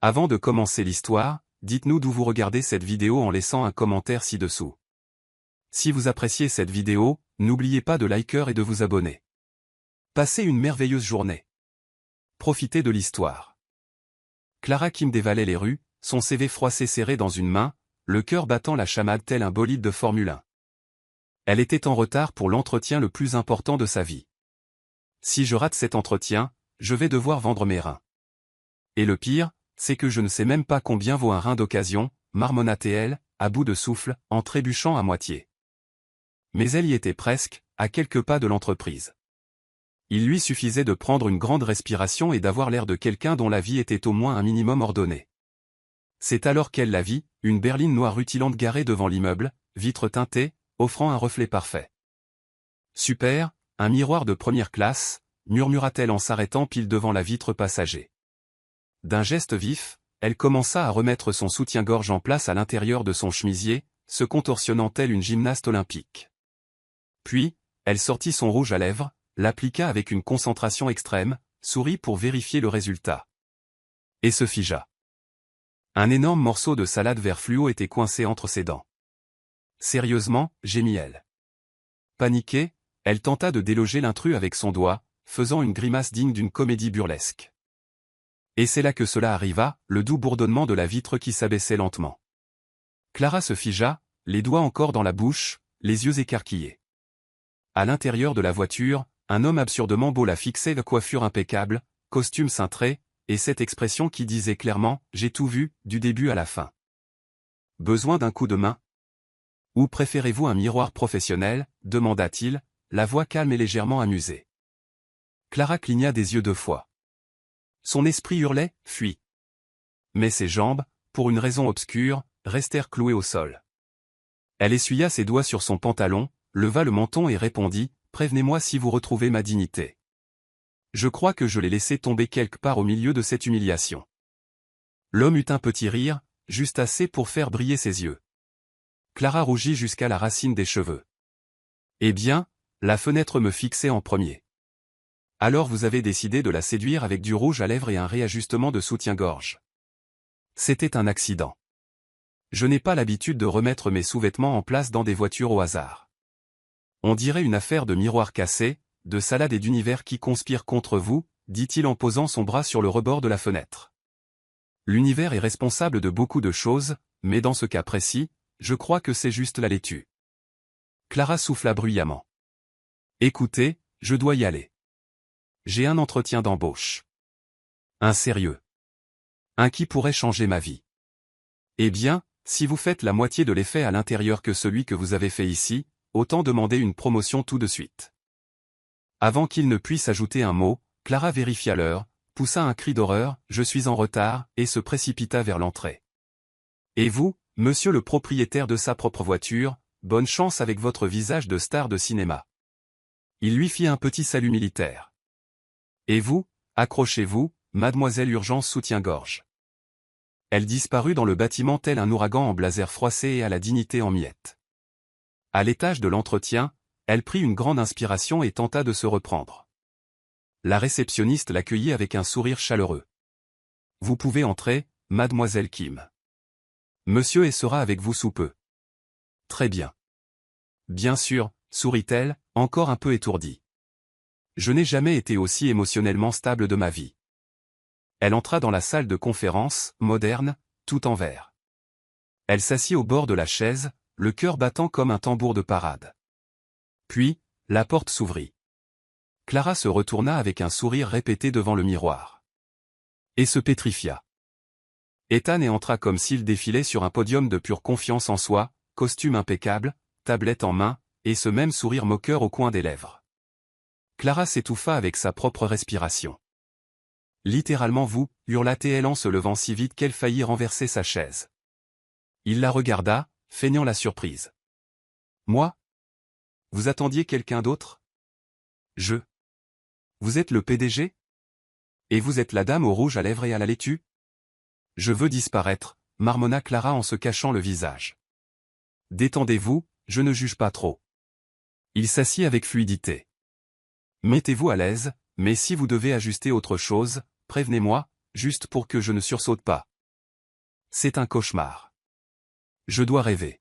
Avant de commencer l'histoire, dites-nous d'où vous regardez cette vidéo en laissant un commentaire ci-dessous. Si vous appréciez cette vidéo, n'oubliez pas de liker et de vous abonner. Passez une merveilleuse journée. Profitez de l'histoire. Clara Kim dévalait les rues, son CV froissé serré dans une main, le cœur battant la chamade tel un bolide de Formule 1. Elle était en retard pour l'entretien le plus important de sa vie. Si je rate cet entretien, je vais devoir vendre mes reins. Et le pire, c'est que je ne sais même pas combien vaut un rein d'occasion, marmonna-t-elle, à bout de souffle, en trébuchant à moitié. Mais elle y était presque, à quelques pas de l'entreprise. Il lui suffisait de prendre une grande respiration et d'avoir l'air de quelqu'un dont la vie était au moins un minimum ordonnée. C'est alors qu'elle la vit, une berline noire rutilante garée devant l'immeuble, vitre teintée, offrant un reflet parfait. « Super, un miroir de première classe », murmura-t-elle en s'arrêtant pile devant la vitre passager. D'un geste vif, elle commença à remettre son soutien-gorge en place à l'intérieur de son chemisier, se contorsionnant telle une gymnaste olympique. Puis, elle sortit son rouge à lèvres, l'appliqua avec une concentration extrême, sourit pour vérifier le résultat. Et se figea. Un énorme morceau de salade vert fluo était coincé entre ses dents. « Sérieusement » gémit-elle. Paniquée, elle tenta de déloger l'intrus avec son doigt, faisant une grimace digne d'une comédie burlesque. Et c'est là que cela arriva, le doux bourdonnement de la vitre qui s'abaissait lentement. Clara se figea, les doigts encore dans la bouche, les yeux écarquillés. À l'intérieur de la voiture, un homme absurdement beau la fixait, de coiffure impeccable, costume cintré, et cette expression qui disait clairement « J'ai tout vu, du début à la fin ». Besoin d'un coup de main? Ou préférez-vous un miroir professionnel, demanda-t-il, la voix calme et légèrement amusée. Clara cligna des yeux 2 fois. Son esprit hurlait « Fuis ». Mais ses jambes, pour une raison obscure, restèrent clouées au sol. Elle essuya ses doigts sur son pantalon, leva le menton et répondit « Prévenez-moi si vous retrouvez ma dignité. Je crois que je l'ai laissé tomber quelque part au milieu de cette humiliation. » L'homme eut un petit rire, juste assez pour faire briller ses yeux. Clara rougit jusqu'à la racine des cheveux. « Eh bien, la fenêtre me fixait en premier. Alors vous avez décidé de la séduire avec du rouge à lèvres et un réajustement de soutien-gorge. » C'était un accident. Je n'ai pas l'habitude de remettre mes sous-vêtements en place dans des voitures au hasard. On dirait une affaire de miroir cassé, de salade et d'univers qui conspirent contre vous, dit-il en posant son bras sur le rebord de la fenêtre. L'univers est responsable de beaucoup de choses, mais dans ce cas précis, je crois que c'est juste la laitue. Clara souffla bruyamment. Écoutez, je dois y aller. J'ai un entretien d'embauche. Un sérieux. Un qui pourrait changer ma vie. Eh bien, si vous faites la moitié de l'effet à l'intérieur que celui que vous avez fait ici, autant demander une promotion tout de suite. Avant qu'il ne puisse ajouter un mot, Clara vérifia l'heure, poussa un cri d'horreur, « Je suis en retard » et se précipita vers l'entrée. Et vous, monsieur le propriétaire de sa propre voiture, bonne chance avec votre visage de star de cinéma. Il lui fit un petit salut militaire. Et vous, accrochez-vous, mademoiselle Urgence soutien-gorge. Elle disparut dans le bâtiment tel un ouragan en blazer froissé et à la dignité en miettes. À l'étage de l'entretien, elle prit une grande inspiration et tenta de se reprendre. La réceptionniste l'accueillit avec un sourire chaleureux. « Vous pouvez entrer, mademoiselle Kim. Monsieur sera avec vous sous peu. »« Très bien. »« Bien sûr, » sourit-elle, encore un peu étourdie. « Je n'ai jamais été aussi émotionnellement stable de ma vie. » Elle entra dans la salle de conférence, moderne, tout en verre. Elle s'assit au bord de la chaise, le cœur battant comme un tambour de parade. Puis, la porte s'ouvrit. Clara se retourna avec un sourire répété devant le miroir. Et se pétrifia. Ethan entra comme s'il défilait sur un podium de pure confiance en soi, costume impeccable, tablette en main, et ce même sourire moqueur au coin des lèvres. Clara s'étouffa avec sa propre respiration. « Littéralement vous » hurla-t-elle en se levant si vite qu'elle faillit renverser sa chaise. Il la regarda, feignant la surprise. « Moi? Vous attendiez quelqu'un d'autre? »« Je. Vous êtes le PDG? Et vous êtes la dame au rouge à lèvres et à la laitue? »« Je veux disparaître, » marmonna Clara en se cachant le visage. « Détendez-vous, je ne juge pas trop. » Il s'assit avec fluidité. « Mettez-vous à l'aise, mais si vous devez ajuster autre chose, prévenez-moi, juste pour que je ne sursaute pas. » C'est un cauchemar. Je dois rêver.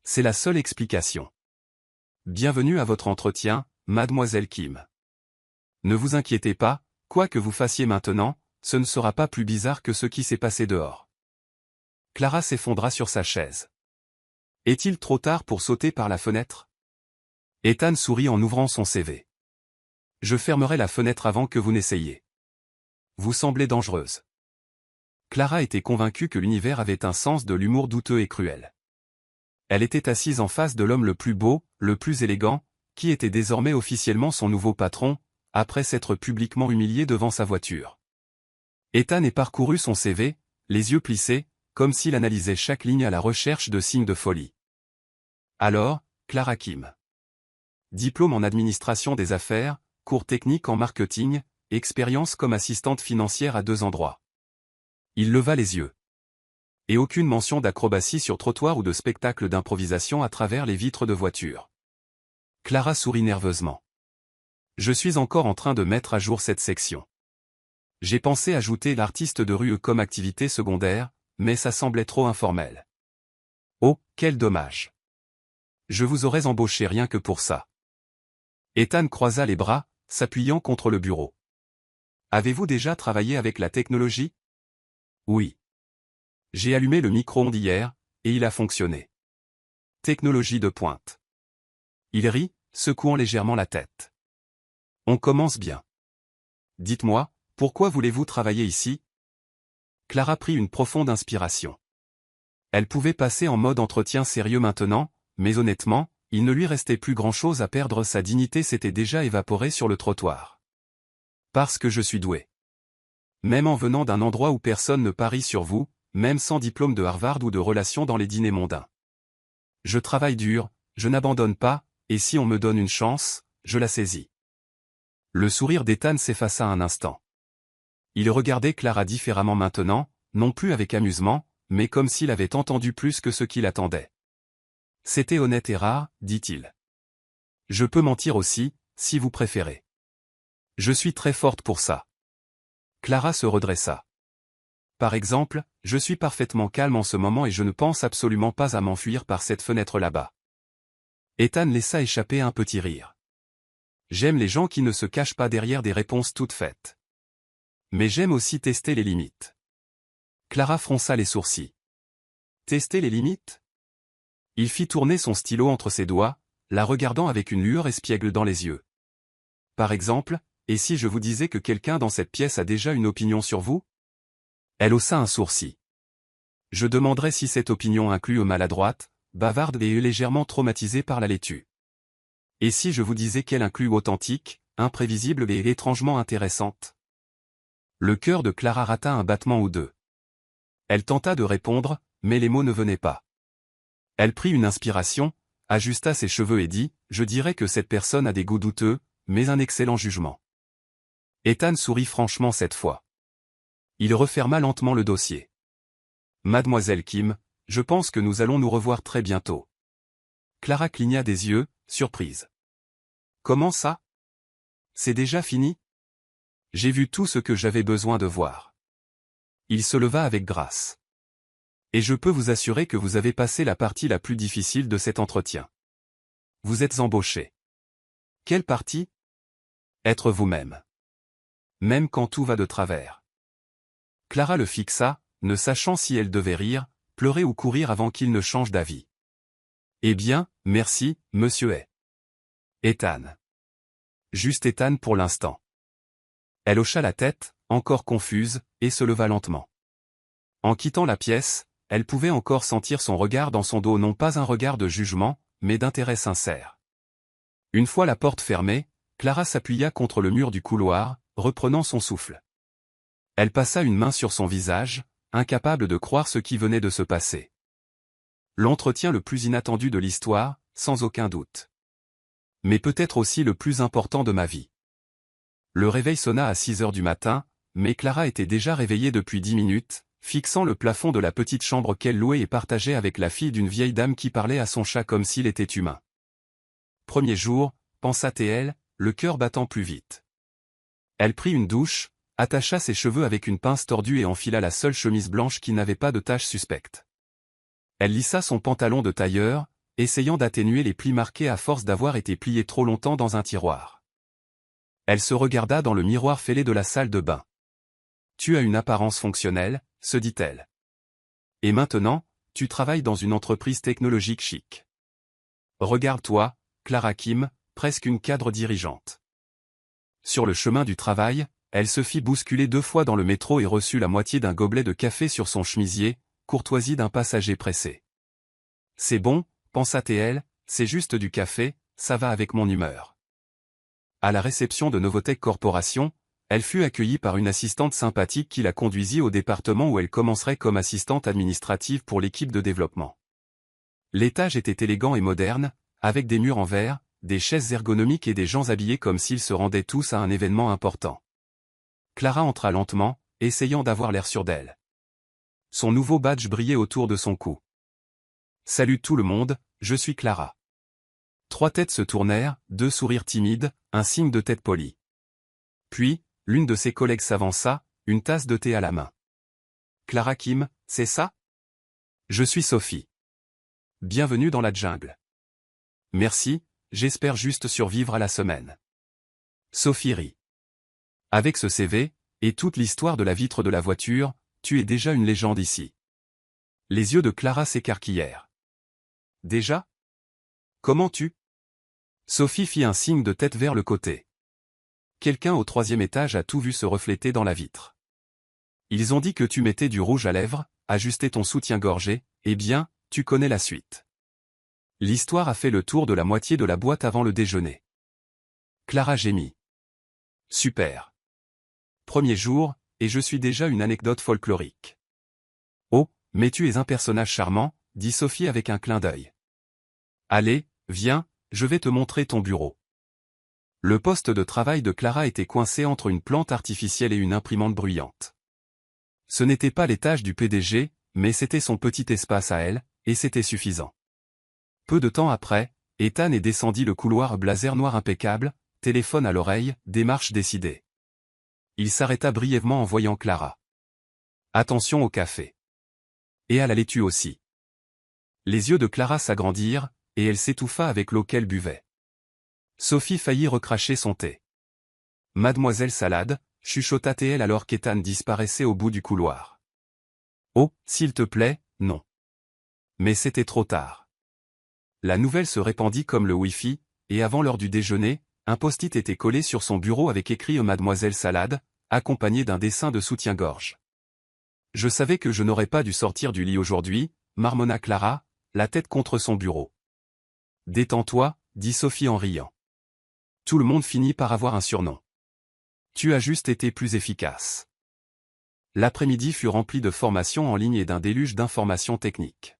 C'est la seule explication. Bienvenue à votre entretien, mademoiselle Kim. Ne vous inquiétez pas, quoi que vous fassiez maintenant, ce ne sera pas plus bizarre que ce qui s'est passé dehors. Clara s'effondra sur sa chaise. Est-il trop tard pour sauter par la fenêtre? Ethan sourit en ouvrant son CV. Je fermerai la fenêtre avant que vous n'essayiez. Vous semblez dangereuse. Clara était convaincue que l'univers avait un sens de l'humour douteux et cruel. Elle était assise en face de l'homme le plus beau, le plus élégant, qui était désormais officiellement son nouveau patron, après s'être publiquement humilié devant sa voiture. Ethan parcourut son CV, les yeux plissés, comme s'il analysait chaque ligne à la recherche de signes de folie. Alors, Clara Kim. Diplôme en administration des affaires, cours techniques en marketing, expérience comme assistante financière à 2 endroits. Il leva les yeux. Et aucune mention d'acrobatie sur trottoir ou de spectacle d'improvisation à travers les vitres de voiture. Clara sourit nerveusement. Je suis encore en train de mettre à jour cette section. J'ai pensé ajouter l'artiste de rue comme activité secondaire, mais ça semblait trop informel. Oh, quel dommage. Je vous aurais embauché rien que pour ça. Ethan croisa les bras, s'appuyant contre le bureau. Avez-vous déjà travaillé avec la technologie? Oui. J'ai allumé le micro-ondes hier, et il a fonctionné. Technologie de pointe. Il rit, secouant légèrement la tête. On commence bien. Dites-moi, pourquoi voulez-vous travailler ici? Clara prit une profonde inspiration. Elle pouvait passer en mode entretien sérieux maintenant, mais honnêtement, il ne lui restait plus grand-chose à perdre, sa dignité s'était déjà évaporée sur le trottoir. Parce que je suis doué. Même en venant d'un endroit où personne ne parie sur vous, même sans diplôme de Harvard ou de relations dans les dîners mondains. Je travaille dur, je n'abandonne pas, et si on me donne une chance, je la saisis. Le sourire d'Ethan s'effaça un instant. Il regardait Clara différemment maintenant, non plus avec amusement, mais comme s'il avait entendu plus que ce qu'il attendait. C'était honnête et rare, dit-il. Je peux mentir aussi, si vous préférez. Je suis très forte pour ça. Clara se redressa. Par exemple, je suis parfaitement calme en ce moment et je ne pense absolument pas à m'enfuir par cette fenêtre là-bas. Ethan laissa échapper un petit rire. J'aime les gens qui ne se cachent pas derrière des réponses toutes faites. Mais j'aime aussi tester les limites. Clara fronça les sourcils. Tester les limites? Il fit tourner son stylo entre ses doigts, la regardant avec une lueur espiègle dans les yeux. Par exemple, et si je vous disais que quelqu'un dans cette pièce a déjà une opinion sur vous? Elle haussa un sourcil. Je demanderais si cette opinion inclut maladroite, bavarde et légèrement traumatisée par la laitue. Et si je vous disais qu'elle inclut authentique, imprévisible et étrangement intéressante? Le cœur de Clara rata un battement ou deux. Elle tenta de répondre, mais les mots ne venaient pas. Elle prit une inspiration, ajusta ses cheveux et dit, je dirais que cette personne a des goûts douteux, mais un excellent jugement. Ethan sourit franchement cette fois. Il referma lentement le dossier. Mademoiselle Kim, je pense que nous allons nous revoir très bientôt. Clara cligna des yeux, surprise. Comment ça? C'est déjà fini? J'ai vu tout ce que j'avais besoin de voir. Il se leva avec grâce. Et je peux vous assurer que vous avez passé la partie la plus difficile de cet entretien. Vous êtes embauché. Quelle partie? Être vous-même. Même quand tout va de travers. Clara le fixa, ne sachant si elle devait rire, pleurer ou courir avant qu'il ne change d'avis. Eh bien, merci, monsieur est. Ethan. Juste Ethan pour l'instant. Elle hocha la tête, encore confuse, et se leva lentement. En quittant la pièce, elle pouvait encore sentir son regard dans son dos, non pas un regard de jugement, mais d'intérêt sincère. Une fois la porte fermée, Clara s'appuya contre le mur du couloir, reprenant son souffle. Elle passa une main sur son visage, incapable de croire ce qui venait de se passer. L'entretien le plus inattendu de l'histoire, sans aucun doute. Mais peut-être aussi le plus important de ma vie. Le réveil sonna à 6 heures du matin, mais Clara était déjà réveillée depuis 10 minutes, fixant le plafond de la petite chambre qu'elle louait et partageait avec la fille d'une vieille dame qui parlait à son chat comme s'il était humain. Premier jour, pensa-t-elle, le cœur battant plus vite. Elle prit une douche, attacha ses cheveux avec une pince tordue et enfila la seule chemise blanche qui n'avait pas de taches suspectes. Elle lissa son pantalon de tailleur, essayant d'atténuer les plis marqués à force d'avoir été plié trop longtemps dans un tiroir. Elle se regarda dans le miroir fêlé de la salle de bain. « Tu as une apparence fonctionnelle, se dit-elle. Et maintenant, tu travailles dans une entreprise technologique chic. Regarde-toi, Clara Kim, presque une cadre dirigeante. » Sur le chemin du travail, elle se fit bousculer 2 fois dans le métro et reçut la moitié d'un gobelet de café sur son chemisier, courtoisie d'un passager pressé. « C'est bon, pensa-t-elle, c'est juste du café, ça va avec mon humeur. » À la réception de Novotech Corporation, elle fut accueillie par une assistante sympathique qui la conduisit au département où elle commencerait comme assistante administrative pour l'équipe de développement. L'étage était élégant et moderne, avec des murs en verre, des chaises ergonomiques et des gens habillés comme s'ils se rendaient tous à un événement important. Clara entra lentement, essayant d'avoir l'air sûre d'elle. Son nouveau badge brillait autour de son cou. « Salut tout le monde, je suis Clara. » 3 têtes se tournèrent, 2 sourires timides, un signe de tête poli. Puis, l'une de ses collègues s'avança, une tasse de thé à la main. « Clara Kim, c'est ça? Je suis Sophie. Bienvenue dans la jungle. » « Merci, j'espère juste survivre à la semaine. » Sophie rit. « Avec ce CV, et toute l'histoire de la vitre de la voiture, tu es déjà une légende ici. » Les yeux de Clara s'écarquillèrent. « Déjà? Comment tu? » Sophie fit un signe de tête vers le côté. Quelqu'un au 3e étage a tout vu se refléter dans la vitre. Ils ont dit que tu mettais du rouge à lèvres, ajustais ton soutien-gorgé, eh bien, tu connais la suite. L'histoire a fait le tour de la moitié de la boîte avant le déjeuner. Clara gémit. Super. Premier jour, et je suis déjà une anecdote folklorique. Oh, mais tu es un personnage charmant, dit Sophie avec un clin d'œil. Allez, viens, je vais te montrer ton bureau. Le poste de travail de Clara était coincé entre une plante artificielle et une imprimante bruyante. Ce n'était pas l'étage du PDG, mais c'était son petit espace à elle, et c'était suffisant. Peu de temps après, Ethan descendit le couloir blazer noir impeccable, téléphone à l'oreille, démarche décidée. Il s'arrêta brièvement en voyant Clara. Attention au café. Et à la laitue aussi. Les yeux de Clara s'agrandirent, et elle s'étouffa avec l'eau qu'elle buvait. Sophie faillit recracher son thé. Mademoiselle Salade, chuchota-t-elle alors qu'Ethan disparaissait au bout du couloir. Oh, s'il te plaît, non. Mais c'était trop tard. La nouvelle se répandit comme le Wi-Fi, et avant l'heure du déjeuner, un post-it était collé sur son bureau avec écrit Mademoiselle Salade, accompagné d'un dessin de soutien-gorge. Je savais que je n'aurais pas dû sortir du lit aujourd'hui, marmonna Clara, la tête contre son bureau. Détends-toi, dit Sophie en riant. Tout le monde finit par avoir un surnom. Tu as juste été plus efficace. L'après-midi fut rempli de formations en ligne et d'un déluge d'informations techniques.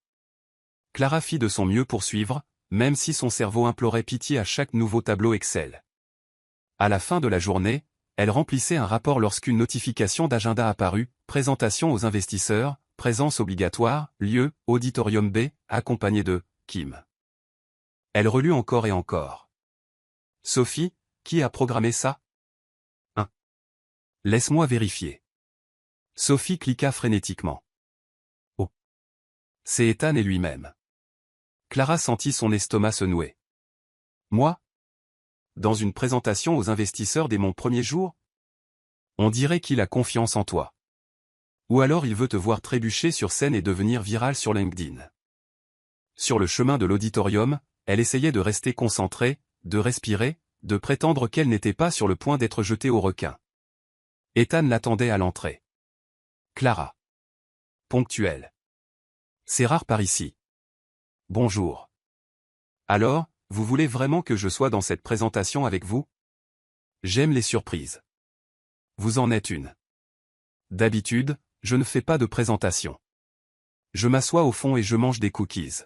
Clara fit de son mieux pour suivre, même si son cerveau implorait pitié à chaque nouveau tableau Excel. À la fin de la journée, elle remplissait un rapport lorsqu'une notification d'agenda apparut, présentation aux investisseurs, présence obligatoire, lieu, auditorium B, accompagné de Kim. Elle relut encore et encore. Sophie, qui a programmé ça? 1. Laisse-moi vérifier. Sophie cliqua frénétiquement. Oh. C'est Ethan et lui-même. Clara sentit son estomac se nouer. Moi? Dans une présentation aux investisseurs dès mon premier jour? On dirait qu'il a confiance en toi. Ou alors il veut te voir trébucher sur scène et devenir viral sur LinkedIn. Sur le chemin de l'auditorium, elle essayait de rester concentrée, de respirer, de prétendre qu'elle n'était pas sur le point d'être jetée au requin. Ethan l'attendait à l'entrée. Clara. Ponctuelle. C'est rare par ici. Bonjour. Alors, vous voulez vraiment que je sois dans cette présentation avec vous? J'aime les surprises. Vous en êtes une. D'habitude, je ne fais pas de présentation. Je m'assois au fond et je mange des cookies.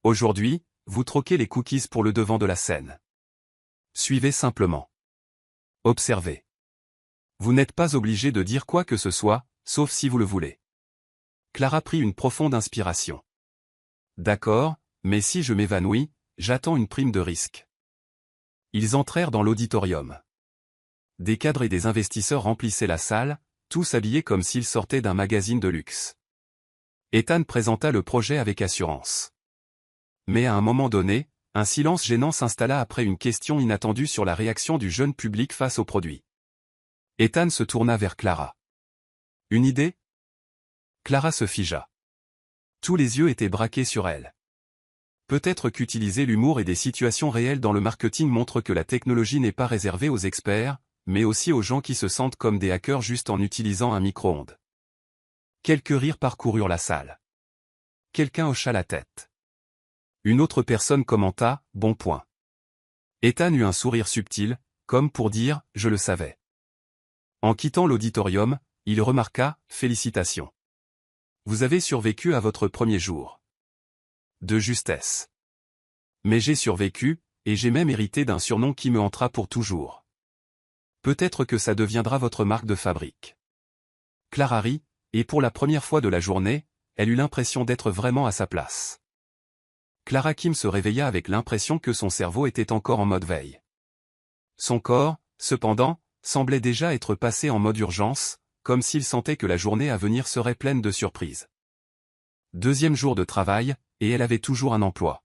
Aujourd'hui, vous troquez les cookies pour le devant de la scène. Suivez simplement. Observez. Vous n'êtes pas obligé de dire quoi que ce soit, sauf si vous le voulez. Clara prit une profonde inspiration. D'accord, mais si je m'évanouis, j'attends une prime de risque. Ils entrèrent dans l'auditorium. Des cadres et des investisseurs remplissaient la salle, tous habillés comme s'ils sortaient d'un magazine de luxe. Ethan présenta le projet avec assurance. Mais à un moment donné, un silence gênant s'installa après une question inattendue sur la réaction du jeune public face au produit. Ethan se tourna vers Clara. Une idée? Clara se figea. Tous les yeux étaient braqués sur elle. Peut-être qu'utiliser l'humour et des situations réelles dans le marketing montre que la technologie n'est pas réservée aux experts, mais aussi aux gens qui se sentent comme des hackers juste en utilisant un micro-ondes. Quelques rires parcoururent la salle. Quelqu'un hocha la tête. Une autre personne commenta, « Bon point ». Ethan eut un sourire subtil, comme pour dire, « Je le savais ». En quittant l'auditorium, il remarqua, « Félicitations. Vous avez survécu à votre premier jour. » De justesse. Mais j'ai survécu, et j'ai même hérité d'un surnom qui me hantera pour toujours. Peut-être que ça deviendra votre marque de fabrique. Clara rit, et pour la première fois de la journée, elle eut l'impression d'être vraiment à sa place. Clara Kim se réveilla avec l'impression que son cerveau était encore en mode veille. Son corps, cependant, semblait déjà être passé en mode urgence, comme s'il sentait que la journée à venir serait pleine de surprises. Deuxième jour de travail, et elle avait toujours un emploi.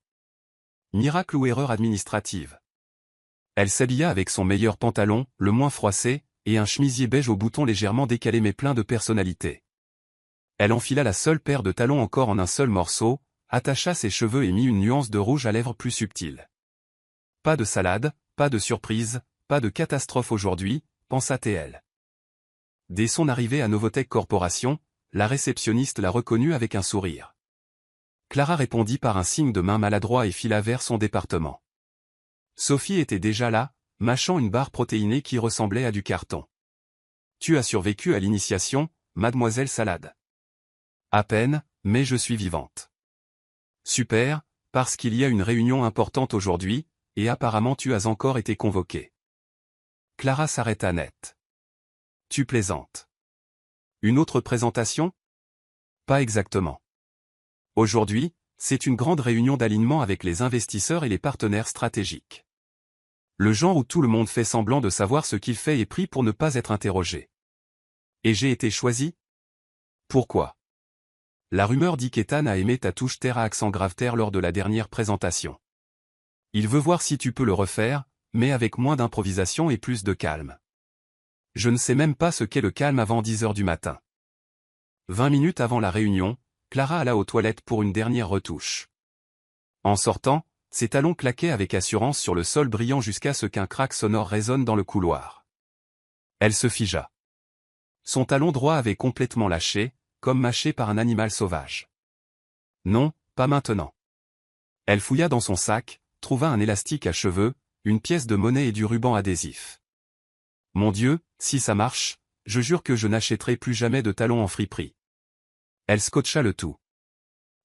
Miracle ou erreur administrative? Elle s'habilla avec son meilleur pantalon, le moins froissé, et un chemisier beige aux boutons légèrement décalés mais plein de personnalité. Elle enfila la seule paire de talons encore en un seul morceau, attacha ses cheveux et mit une nuance de rouge à lèvres plus subtile. Pas de salade, pas de surprise, pas de catastrophe aujourd'hui, pensa-t-elle. Dès son arrivée à Novotech Corporation, la réceptionniste la reconnut avec un sourire. Clara répondit par un signe de main maladroit et fila vers son département. Sophie était déjà là, mâchant une barre protéinée qui ressemblait à du carton. « Tu as survécu à l'initiation, mademoiselle Salade. »« À peine, mais je suis vivante. »« Super, parce qu'il y a une réunion importante aujourd'hui, et apparemment tu as encore été convoquée. » Clara s'arrêta net. « Tu plaisantes. Une autre présentation? » Pas exactement. Aujourd'hui, c'est une grande réunion d'alignement avec les investisseurs et les partenaires stratégiques. Le genre où tout le monde fait semblant de savoir ce qu'il fait et prie pour ne pas être interrogé. Et j'ai été choisi? Pourquoi? La rumeur dit qu'Ethan a aimé ta touche terre à accent grave terre lors de la dernière présentation. Il veut voir si tu peux le refaire, mais avec moins d'improvisation et plus de calme. Je ne sais même pas ce qu'est le calme avant 10 heures du matin. 20 minutes avant la réunion, Clara alla aux toilettes pour une dernière retouche. En sortant, ses talons claquaient avec assurance sur le sol brillant jusqu'à ce qu'un crack sonore résonne dans le couloir. Elle se figea. Son talon droit avait complètement lâché, comme mâché par un animal sauvage. Non, pas maintenant. Elle fouilla dans son sac, trouva un élastique à cheveux, une pièce de monnaie et du ruban adhésif. Mon Dieu, si ça marche, je jure que je n'achèterai plus jamais de talons en friperie. Elle scotcha le tout.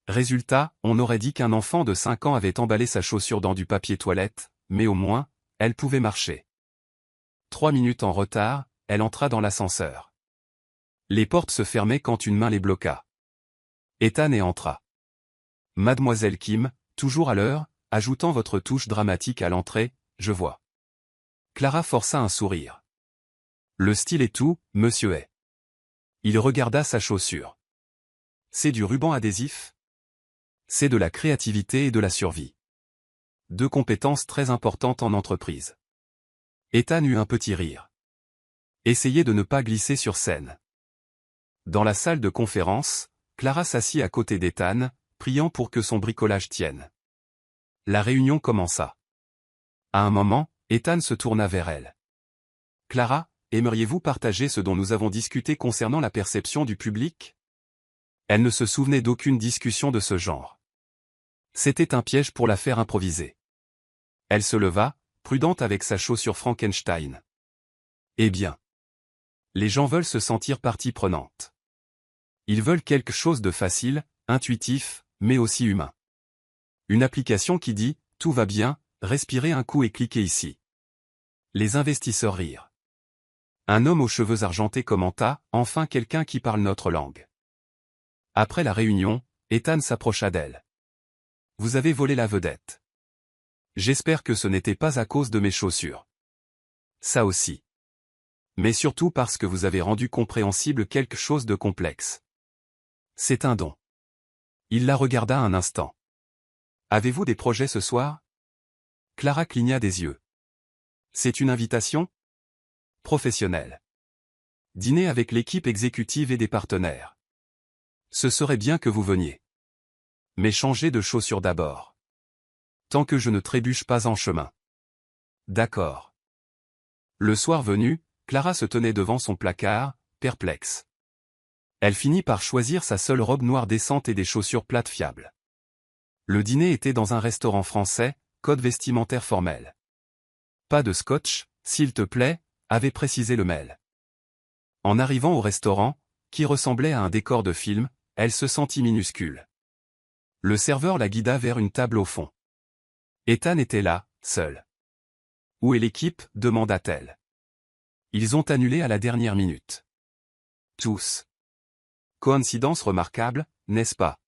Résultat, on aurait dit qu'un enfant de 5 ans avait emballé sa chaussure dans du papier toilette, mais au moins, elle pouvait marcher. 3 minutes en retard, elle entra dans l'ascenseur. Les portes se fermaient quand une main les bloqua. Ethan y entra. Mademoiselle Kim, toujours à l'heure, ajoutant votre touche dramatique à l'entrée, je vois. Clara força un sourire. Le style est tout, monsieur est. Il regarda sa chaussure. C'est du ruban adhésif? C'est de la créativité et de la survie. 2 compétences très importantes en entreprise. Ethan eut un petit rire. Essayez de ne pas glisser sur scène. Dans la salle de conférence, Clara s'assit à côté d'Ethan, priant pour que son bricolage tienne. La réunion commença. À un moment, Ethan se tourna vers elle. Clara, aimeriez-vous partager ce dont nous avons discuté concernant la perception du public? Elle ne se souvenait d'aucune discussion de ce genre. C'était un piège pour la faire improviser. Elle se leva, prudente avec sa chaussure Frankenstein. Eh bien. Les gens veulent se sentir partie prenante. Ils veulent quelque chose de facile, intuitif, mais aussi humain. Une application qui dit « Tout va bien, respirez un coup et cliquez ici ». Les investisseurs rirent. Un homme aux cheveux argentés commenta « Enfin quelqu'un qui parle notre langue ». Après la réunion, Ethan s'approcha d'elle. « Vous avez volé la vedette. J'espère que ce n'était pas à cause de mes chaussures. » Ça aussi. Mais surtout parce que vous avez rendu compréhensible quelque chose de complexe. C'est un don. Il la regarda un instant. Avez-vous des projets ce soir? Clara cligna des yeux. C'est une invitation? Professionnelle. Dîner avec l'équipe exécutive et des partenaires. Ce serait bien que vous veniez. Mais changez de chaussures d'abord. Tant que je ne trébuche pas en chemin. D'accord. Le soir venu, Clara se tenait devant son placard, perplexe. Elle finit par choisir sa seule robe noire décente et des chaussures plates fiables. Le dîner était dans un restaurant français, code vestimentaire formel. Pas de scotch, s'il te plaît, avait précisé le mail. En arrivant au restaurant, qui ressemblait à un décor de film, elle se sentit minuscule. Le serveur la guida vers une table au fond. Ethan était là, seul. Où est l'équipe? Demanda-t-elle. Ils ont annulé à la dernière minute. Tous. Coïncidence remarquable, n'est-ce pas?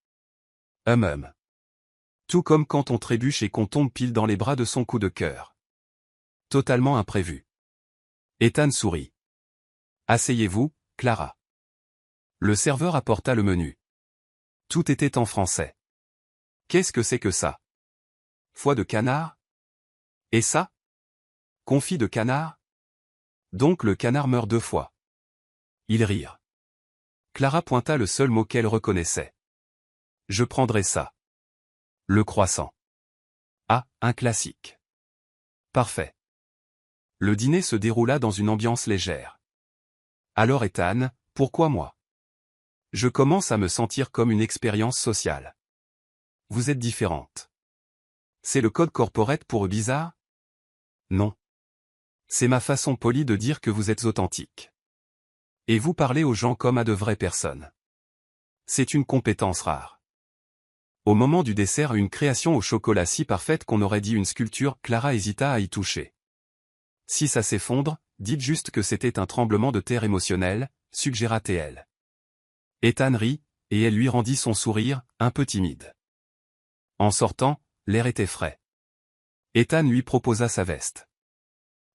Tout comme quand on trébuche et qu'on tombe pile dans les bras de son coup de cœur. Totalement imprévu. Ethan sourit. Asseyez-vous, Clara. Le serveur apporta le menu. Tout était en français. Qu'est-ce que c'est que ça? Foie de canard? Et ça? Confit de canard? Donc le canard meurt 2 fois. Ils rirent. Clara pointa le seul mot qu'elle reconnaissait. Je prendrai ça. Le croissant. Ah, un classique. Parfait. Le dîner se déroula dans une ambiance légère. Alors Ethan, pourquoi moi? Je commence à me sentir comme une expérience sociale. Vous êtes différente. C'est le code corporate pour eux bizarre? Non. C'est ma façon polie de dire que vous êtes authentique. Et vous parlez aux gens comme à de vraies personnes. C'est une compétence rare. Au moment du dessert, une création au chocolat si parfaite qu'on aurait dit une sculpture, Clara hésita à y toucher. Si ça s'effondre, dites juste que c'était un tremblement de terre émotionnel, suggéra-t-elle. Ethan rit, et elle lui rendit son sourire, un peu timide. En sortant, l'air était frais. Ethan lui proposa sa veste.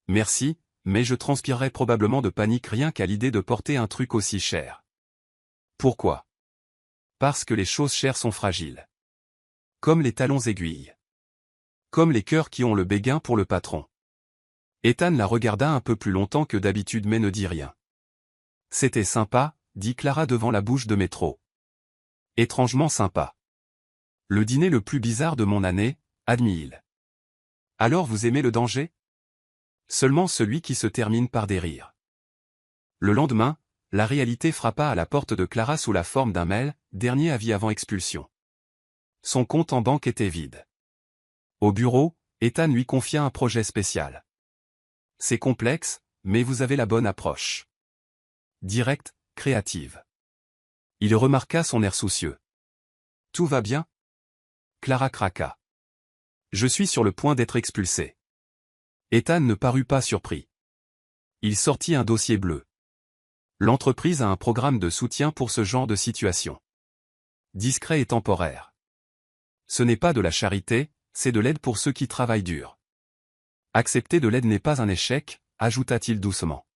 Merci, mais je transpirerais probablement de panique rien qu'à l'idée de porter un truc aussi cher. Pourquoi? Parce que les choses chères sont fragiles. Comme les talons aiguilles. Comme les cœurs qui ont le béguin pour le patron. Ethan la regarda un peu plus longtemps que d'habitude mais ne dit rien. C'était sympa, dit Clara devant la bouche de métro. Étrangement sympa. Le dîner le plus bizarre de mon année, admit-il. Alors vous aimez le danger? Seulement celui qui se termine par des rires. Le lendemain, la réalité frappa à la porte de Clara sous la forme d'un mail, dernier avis avant expulsion. Son compte en banque était vide. Au bureau, Ethan lui confia un projet spécial. C'est complexe, mais vous avez la bonne approche. Directe, créative. Il remarqua son air soucieux. Tout va bien? Clara craqua. Je suis sur le point d'être expulsé. Ethan ne parut pas surpris. Il sortit un dossier bleu. L'entreprise a un programme de soutien pour ce genre de situation. Discret et temporaire. Ce n'est pas de la charité, c'est de l'aide pour ceux qui travaillent dur. Accepter de l'aide n'est pas un échec, ajouta-t-il doucement.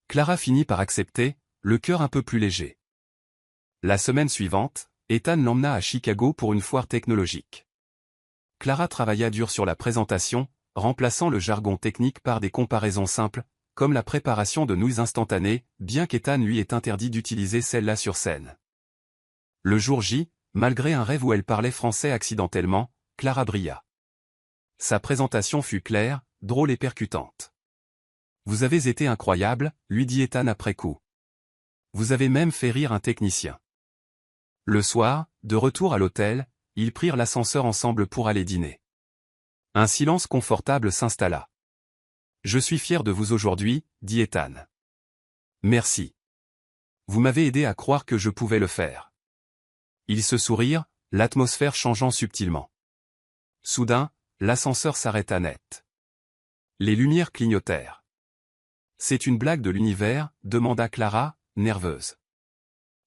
Clara finit par accepter, le cœur un peu plus léger. La semaine suivante, Ethan l'emmena à Chicago pour une foire technologique. Clara travailla dur sur la présentation, remplaçant le jargon technique par des comparaisons simples, comme la préparation de nouilles instantanées, bien qu'Ethan lui ait interdit d'utiliser celle-là sur scène. Le jour J, malgré un rêve où elle parlait français accidentellement, Clara brilla. Sa présentation fut claire, drôle et percutante. Vous avez été incroyable, lui dit Ethan après coup. Vous avez même fait rire un technicien. Le soir, de retour à l'hôtel, ils prirent l'ascenseur ensemble pour aller dîner. Un silence confortable s'installa. Je suis fier de vous aujourd'hui, dit Ethan. Merci. Vous m'avez aidé à croire que je pouvais le faire. Ils se sourirent, l'atmosphère changeant subtilement. Soudain, l'ascenseur s'arrêta net. Les lumières clignotèrent. C'est une blague de l'univers, demanda Clara, nerveuse.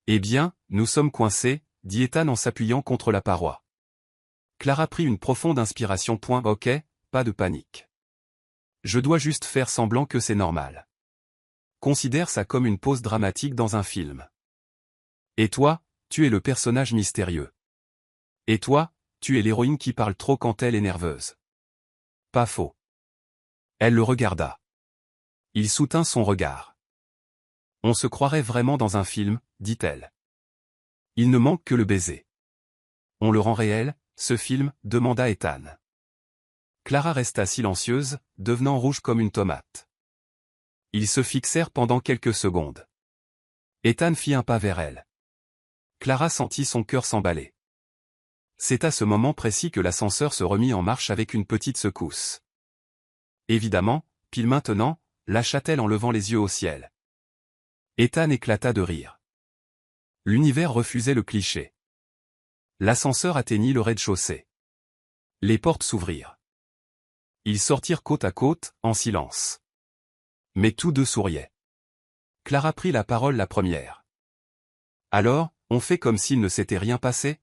Eh bien, nous sommes coincés, dit Ethan en s'appuyant contre la paroi. Clara prit une profonde inspiration. Ok, pas de panique. Je dois juste faire semblant que c'est normal. considère ça comme une pause dramatique dans un film. Et toi, tu es le personnage mystérieux. Et toi, tu es l'héroïne qui parle trop quand elle est nerveuse. Pas faux. Elle le regarda. Il soutint son regard. On se croirait vraiment dans un film, dit-elle. Il ne manque que le baiser. On le rend réel, ce film, demanda Ethan. Clara resta silencieuse, devenant rouge comme une tomate. Ils se fixèrent pendant quelques secondes. Ethan fit un pas vers elle. Clara sentit son cœur s'emballer. C'est à ce moment précis que l'ascenseur se remit en marche avec une petite secousse. Évidemment, pile maintenant, lâcha-t-elle en levant les yeux au ciel. Ethan éclata de rire. L'univers refusait le cliché. L'ascenseur atteignit le rez-de-chaussée. Les portes s'ouvrirent. Ils sortirent côte à côte, en silence. Mais tous deux souriaient. Clara prit la parole la première. Alors, on fait comme s'il ne s'était rien passé?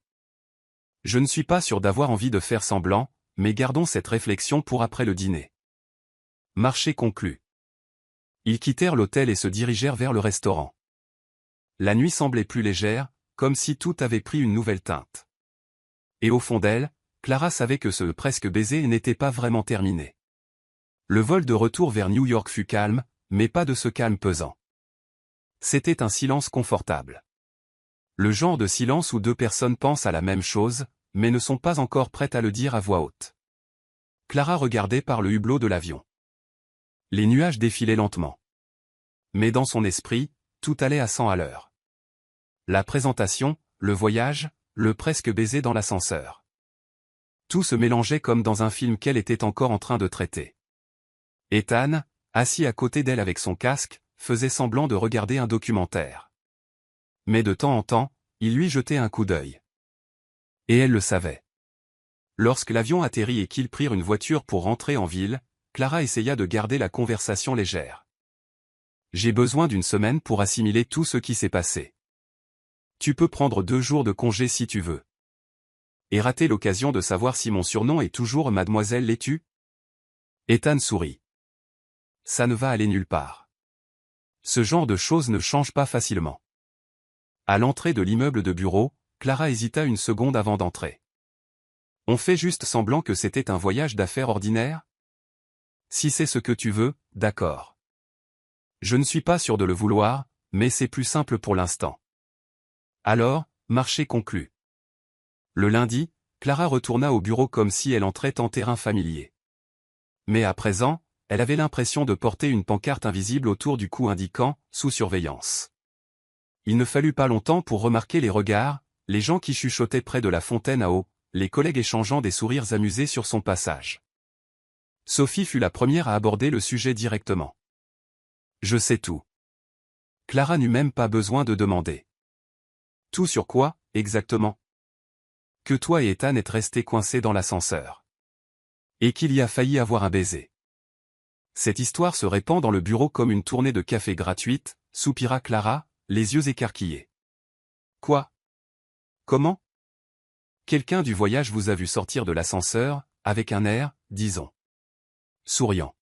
Je ne suis pas sûr d'avoir envie de faire semblant, mais gardons cette réflexion pour après le dîner. Marché conclu. Ils quittèrent l'hôtel et se dirigèrent vers le restaurant. La nuit semblait plus légère, comme si tout avait pris une nouvelle teinte. Et au fond d'elle, Clara savait que ce presque baiser n'était pas vraiment terminé. Le vol de retour vers New York fut calme, mais pas de ce calme pesant. C'était un silence confortable. Le genre de silence où deux personnes pensent à la même chose, mais ne sont pas encore prêtes à le dire à voix haute. Clara regardait par le hublot de l'avion. Les nuages défilaient lentement. Mais dans son esprit, tout allait à 100 à l'heure. La présentation, le voyage, le presque baiser dans l'ascenseur. Tout se mélangeait comme dans un film qu'elle était encore en train de traiter. Ethan, assis à côté d'elle avec son casque, faisait semblant de regarder un documentaire. Mais de temps en temps, il lui jetait un coup d'œil. Et elle le savait. Lorsque l'avion atterrit et qu'ils prirent une voiture pour rentrer en ville, Clara essaya de garder la conversation légère. « J'ai besoin d'une semaine pour assimiler tout ce qui s'est passé. Tu peux prendre 2 jours de congé si tu veux. Et rater l'occasion de savoir si mon surnom est toujours Mademoiselle Laitue ?» Ethan sourit. Ça ne va aller nulle part. Ce genre de choses ne change pas facilement. À l'entrée de l'immeuble de bureau, Clara hésita une seconde avant d'entrer. On fait juste semblant que c'était un voyage d'affaires ordinaire? Si c'est ce que tu veux, d'accord. Je ne suis pas sûr de le vouloir, mais c'est plus simple pour l'instant. Alors, marché conclu. Le lundi, Clara retourna au bureau comme si elle entrait en terrain familier. Mais à présent, elle avait l'impression de porter une pancarte invisible autour du cou indiquant « Sous surveillance ». Il ne fallut pas longtemps pour remarquer les regards, les gens qui chuchotaient près de la fontaine à eau, les collègues échangeant des sourires amusés sur son passage. Sophie fut la première à aborder le sujet directement. « Je sais tout. » Clara n'eut même pas besoin de demander. « Tout sur quoi, exactement ? » Que toi et Ethan êtes restés coincés dans l'ascenseur. Et qu'il y a failli avoir un baiser. Cette histoire se répand dans le bureau comme une tournée de café gratuite, soupira Clara, les yeux écarquillés. Quoi? Comment? Quelqu'un du voyage vous a vu sortir de l'ascenseur, avec un air, disons, souriant.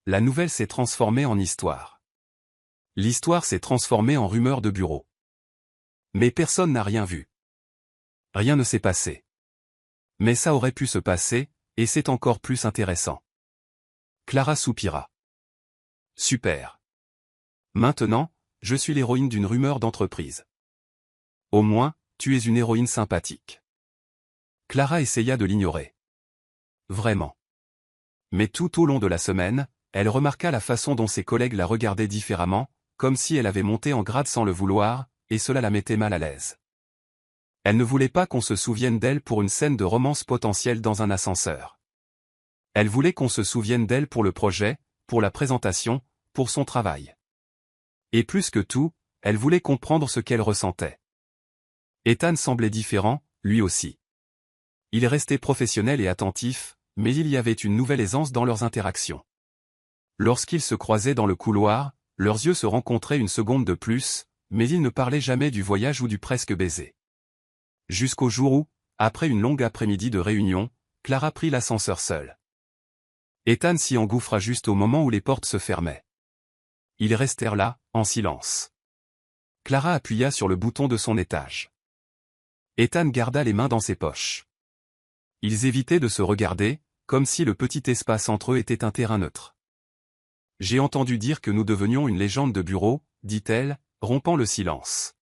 La nouvelle s'est transformée en histoire. L'histoire s'est transformée en rumeur de bureau. Mais personne n'a rien vu. Rien ne s'est passé. Mais ça aurait pu se passer, et c'est encore plus intéressant. Clara soupira. Super. Maintenant, je suis l'héroïne d'une rumeur d'entreprise. Au moins, tu es une héroïne sympathique. Clara essaya de l'ignorer. Vraiment. Mais tout au long de la semaine, elle remarqua la façon dont ses collègues la regardaient différemment, comme si elle avait monté en grade sans le vouloir, et cela la mettait mal à l'aise. Elle ne voulait pas qu'on se souvienne d'elle pour une scène de romance potentielle dans un ascenseur. Elle voulait qu'on se souvienne d'elle pour le projet, pour la présentation, pour son travail. Et plus que tout, elle voulait comprendre ce qu'elle ressentait. Ethan semblait différent, lui aussi. Il restait professionnel et attentif, mais il y avait une nouvelle aisance dans leurs interactions. Lorsqu'ils se croisaient dans le couloir, leurs yeux se rencontraient une seconde de plus, mais ils ne parlaient jamais du voyage ou du presque baiser. Jusqu'au jour où, après une longue après-midi de réunion, Clara prit l'ascenseur seule. Ethan s'y engouffra juste au moment où les portes se fermaient. Ils restèrent là, en silence. Clara appuya sur le bouton de son étage. Ethan garda les mains dans ses poches. Ils évitaient de se regarder, comme si le petit espace entre eux était un terrain neutre. « J'ai entendu dire que nous devenions une légende de bureau, » dit-elle, rompant le silence.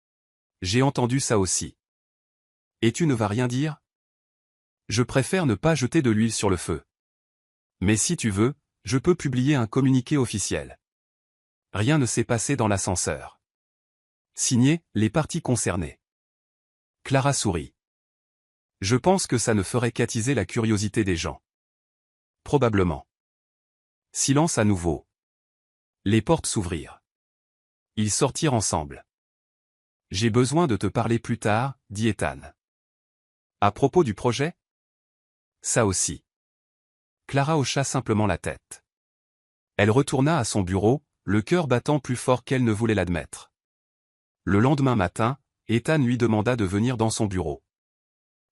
« J'ai entendu ça aussi. Et tu ne vas rien dire ? Je préfère ne pas jeter de l'huile sur le feu. Mais si tu veux, je peux publier un communiqué officiel. Rien ne s'est passé dans l'ascenseur. Signé, les parties concernées. » Clara sourit. Je pense que ça ne ferait qu'attiser la curiosité des gens. Probablement. Silence à nouveau. Les portes s'ouvrirent. Ils sortirent ensemble. J'ai besoin de te parler plus tard, dit Ethan. À propos du projet ? Ça aussi. Clara hocha simplement la tête. Elle retourna à son bureau, le cœur battant plus fort qu'elle ne voulait l'admettre. Le lendemain matin, Ethan lui demanda de venir dans son bureau.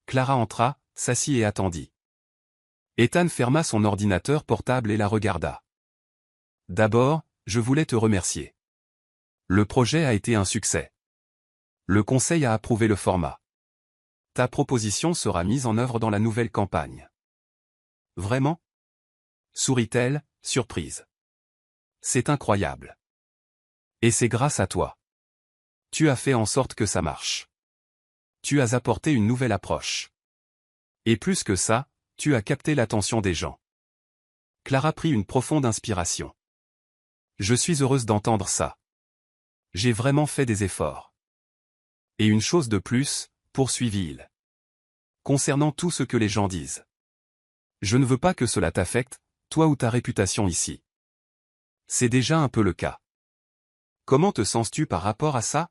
Clara entra, s'assit et attendit. Ethan ferma son ordinateur portable et la regarda. D'abord, je voulais te remercier. Le projet a été un succès. Le conseil a approuvé le format. Ta proposition sera mise en œuvre dans la nouvelle campagne. Vraiment ? Sourit-elle, surprise. C'est incroyable. Et c'est grâce à toi. Tu as fait en sorte que ça marche. Tu as apporté une nouvelle approche. Et plus que ça, tu as capté l'attention des gens. Clara prit une profonde inspiration. Je suis heureuse d'entendre ça. J'ai vraiment fait des efforts. Et une chose de plus, poursuivit-il. Concernant tout ce que les gens disent. Je ne veux pas que cela t'affecte, toi ou ta réputation ici. C'est déjà un peu le cas. Comment te sens-tu par rapport à ça ?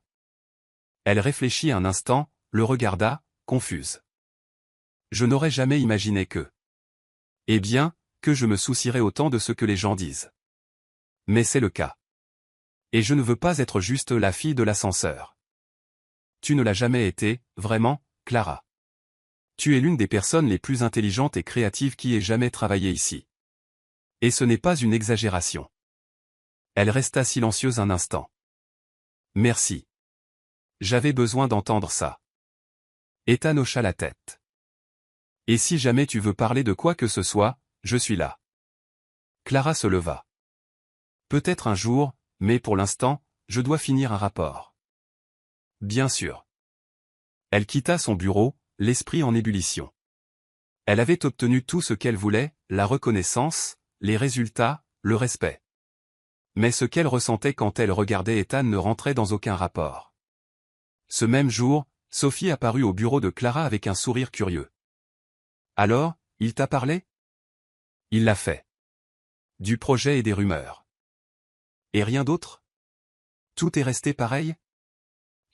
Elle réfléchit un instant, le regarda, confuse. Je n'aurais jamais imaginé que... Eh bien, que je me soucierais autant de ce que les gens disent. Mais c'est le cas. Et je ne veux pas être juste la fille de l'ascenseur. Tu ne l'as jamais été, vraiment, Clara. Tu es l'une des personnes les plus intelligentes et créatives qui ait jamais travaillé ici. Et ce n'est pas une exagération. Elle resta silencieuse un instant. Merci. J'avais besoin d'entendre ça. Ethan hocha la tête. Et si jamais tu veux parler de quoi que ce soit, je suis là. Clara se leva. Peut-être un jour, mais pour l'instant, je dois finir un rapport. Bien sûr. Elle quitta son bureau, l'esprit en ébullition. Elle avait obtenu tout ce qu'elle voulait, la reconnaissance, les résultats, le respect. Mais ce qu'elle ressentait quand elle regardait Ethan ne rentrait dans aucun rapport. Ce même jour, Sophie apparut au bureau de Clara avec un sourire curieux. « Alors, il t'a parlé ?» « Il l'a fait. Du projet et des rumeurs. »« Et rien d'autre ? Tout est resté pareil ?»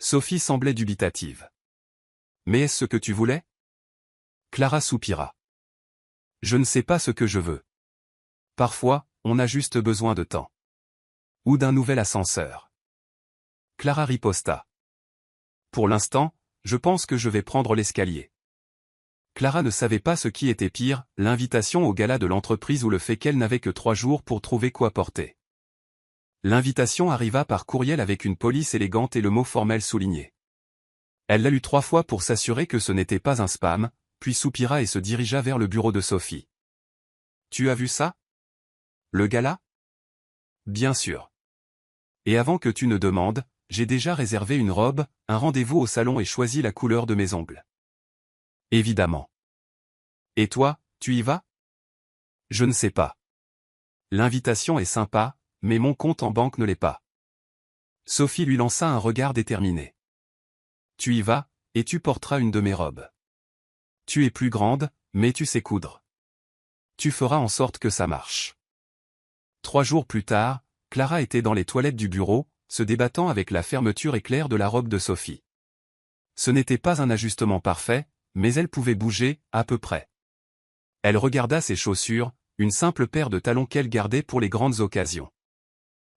Sophie semblait dubitative. « Mais est-ce ce que tu voulais ?» Clara soupira. « Je ne sais pas ce que je veux. Parfois, on a juste besoin de temps. Ou d'un nouvel ascenseur. » Clara riposta. « Pour l'instant, je pense que je vais prendre l'escalier. » Clara ne savait pas ce qui était pire, l'invitation au gala de l'entreprise ou le fait qu'elle n'avait que 3 jours pour trouver quoi porter. L'invitation arriva par courriel avec une police élégante et le mot formel souligné. Elle la lut 3 fois pour s'assurer que ce n'était pas un spam, puis soupira et se dirigea vers le bureau de Sophie. « Tu as vu ça ? Le gala ? » Bien sûr. Et avant que tu ne demandes, j'ai déjà réservé une robe, un rendez-vous au salon et choisi la couleur de mes ongles. Évidemment. Et toi, tu y vas ? Je ne sais pas. L'invitation est sympa, mais mon compte en banque ne l'est pas. Sophie lui lança un regard déterminé. Tu y vas, et tu porteras une de mes robes. Tu es plus grande, mais tu sais coudre. Tu feras en sorte que ça marche. 3 jours plus tard, Clara était dans les toilettes du bureau, se débattant avec la fermeture éclair de la robe de Sophie. Ce n'était pas un ajustement parfait, mais elle pouvait bouger, à peu près. Elle regarda ses chaussures, une simple paire de talons qu'elle gardait pour les grandes occasions.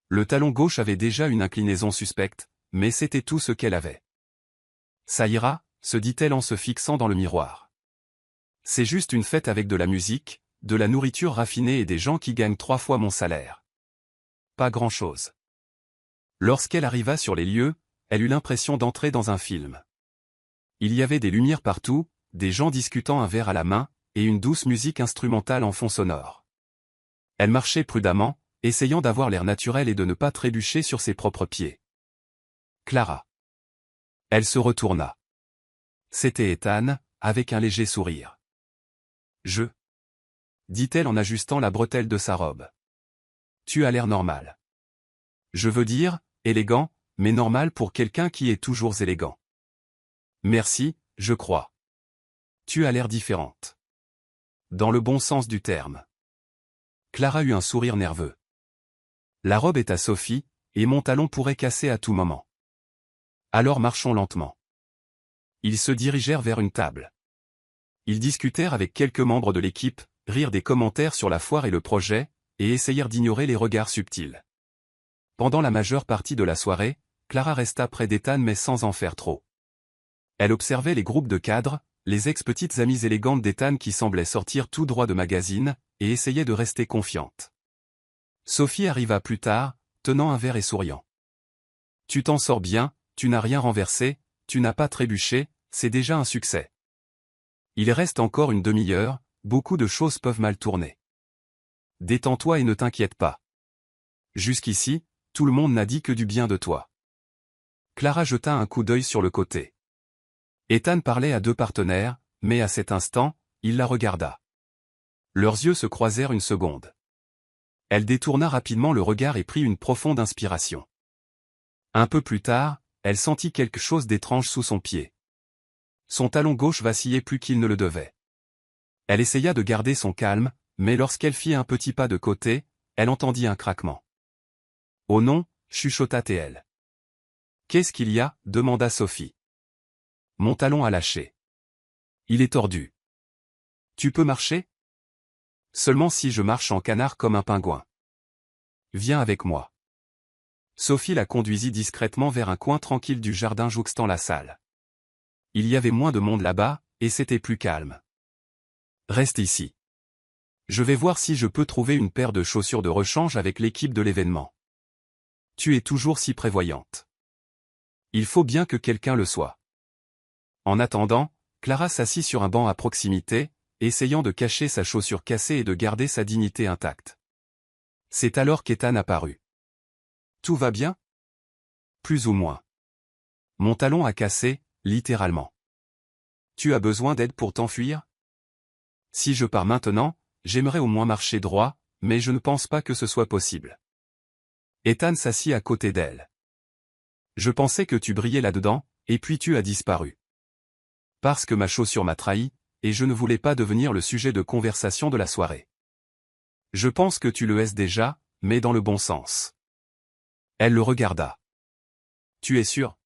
Le talon gauche avait déjà une inclinaison suspecte, mais c'était tout ce qu'elle avait. Ça ira, se dit-elle en se fixant dans le miroir. C'est juste une fête avec de la musique, de la nourriture raffinée et des gens qui gagnent 3 fois mon salaire. pas grand-chose. Lorsqu'elle arriva sur les lieux, elle eut l'impression d'entrer dans un film. Il y avait des lumières partout, des gens discutant un verre à la main, et une douce musique instrumentale en fond sonore. Elle marchait prudemment, essayant d'avoir l'air naturel et de ne pas trébucher sur ses propres pieds. Clara. Elle se retourna. C'était Ethan, avec un léger sourire. Je. Dit-elle en ajustant la bretelle de sa robe. Tu as l'air normal. Je veux dire, élégant, mais normal pour quelqu'un qui est toujours élégant. Merci, je crois. Tu as l'air différente. Dans le bon sens du terme. Clara eut un sourire nerveux. La robe est à Sophie, et mon talon pourrait casser à tout moment. Alors marchons lentement. Ils se dirigèrent vers une table. Ils discutèrent avec quelques membres de l'équipe, rirent des commentaires sur la foire et le projet, et essayèrent d'ignorer les regards subtils. Pendant la majeure partie de la soirée, Clara resta près d'Ethan mais sans en faire trop. Elle observait les groupes de cadres, les ex-petites amies élégantes d'Ethan qui semblaient sortir tout droit de magazine, et essayait de rester confiante. Sophie arriva plus tard, tenant un verre et souriant. Tu t'en sors bien, tu n'as rien renversé, tu n'as pas trébuché, c'est déjà un succès. Il reste encore une demi-heure, beaucoup de choses peuvent mal tourner. Détends-toi et ne t'inquiète pas. Jusqu'ici, tout le monde n'a dit que du bien de toi. Clara jeta un coup d'œil sur le côté. Ethan parlait à deux partenaires, mais à cet instant, il la regarda. Leurs yeux se croisèrent une seconde. Elle détourna rapidement le regard et prit une profonde inspiration. Un peu plus tard, elle sentit quelque chose d'étrange sous son pied. Son talon gauche vacillait plus qu'il ne le devait. Elle essaya de garder son calme, mais lorsqu'elle fit un petit pas de côté, elle entendit un craquement. « Oh non !» chuchota-t-elle. « Qu'est-ce qu'il y a ?» demanda Sophie. « Mon talon a lâché. Il est tordu. Tu peux marcher ? Seulement si je marche en canard comme un pingouin. Viens avec moi. » Sophie la conduisit discrètement vers un coin tranquille du jardin jouxtant la salle. Il y avait moins de monde là-bas, et c'était plus calme. « Reste ici. Je vais voir si je peux trouver une paire de chaussures de rechange avec l'équipe de l'événement. Tu es toujours si prévoyante. Il faut bien que quelqu'un le soit. » En attendant, Clara s'assit sur un banc à proximité, essayant de cacher sa chaussure cassée et de garder sa dignité intacte. C'est alors qu'Ethan apparut. « Tout va bien ? » Plus ou moins. Mon talon a cassé, littéralement. Tu as besoin d'aide pour t'enfuir ? Si je pars maintenant, j'aimerais au moins marcher droit, mais je ne pense pas que ce soit possible. Ethan s'assit à côté d'elle. Je pensais que tu brillais là-dedans, et puis tu as disparu. Parce que ma chaussure m'a trahi, et je ne voulais pas devenir le sujet de conversation de la soirée. Je pense que tu le es déjà, mais dans le bon sens. Elle le regarda. Tu es sûr ?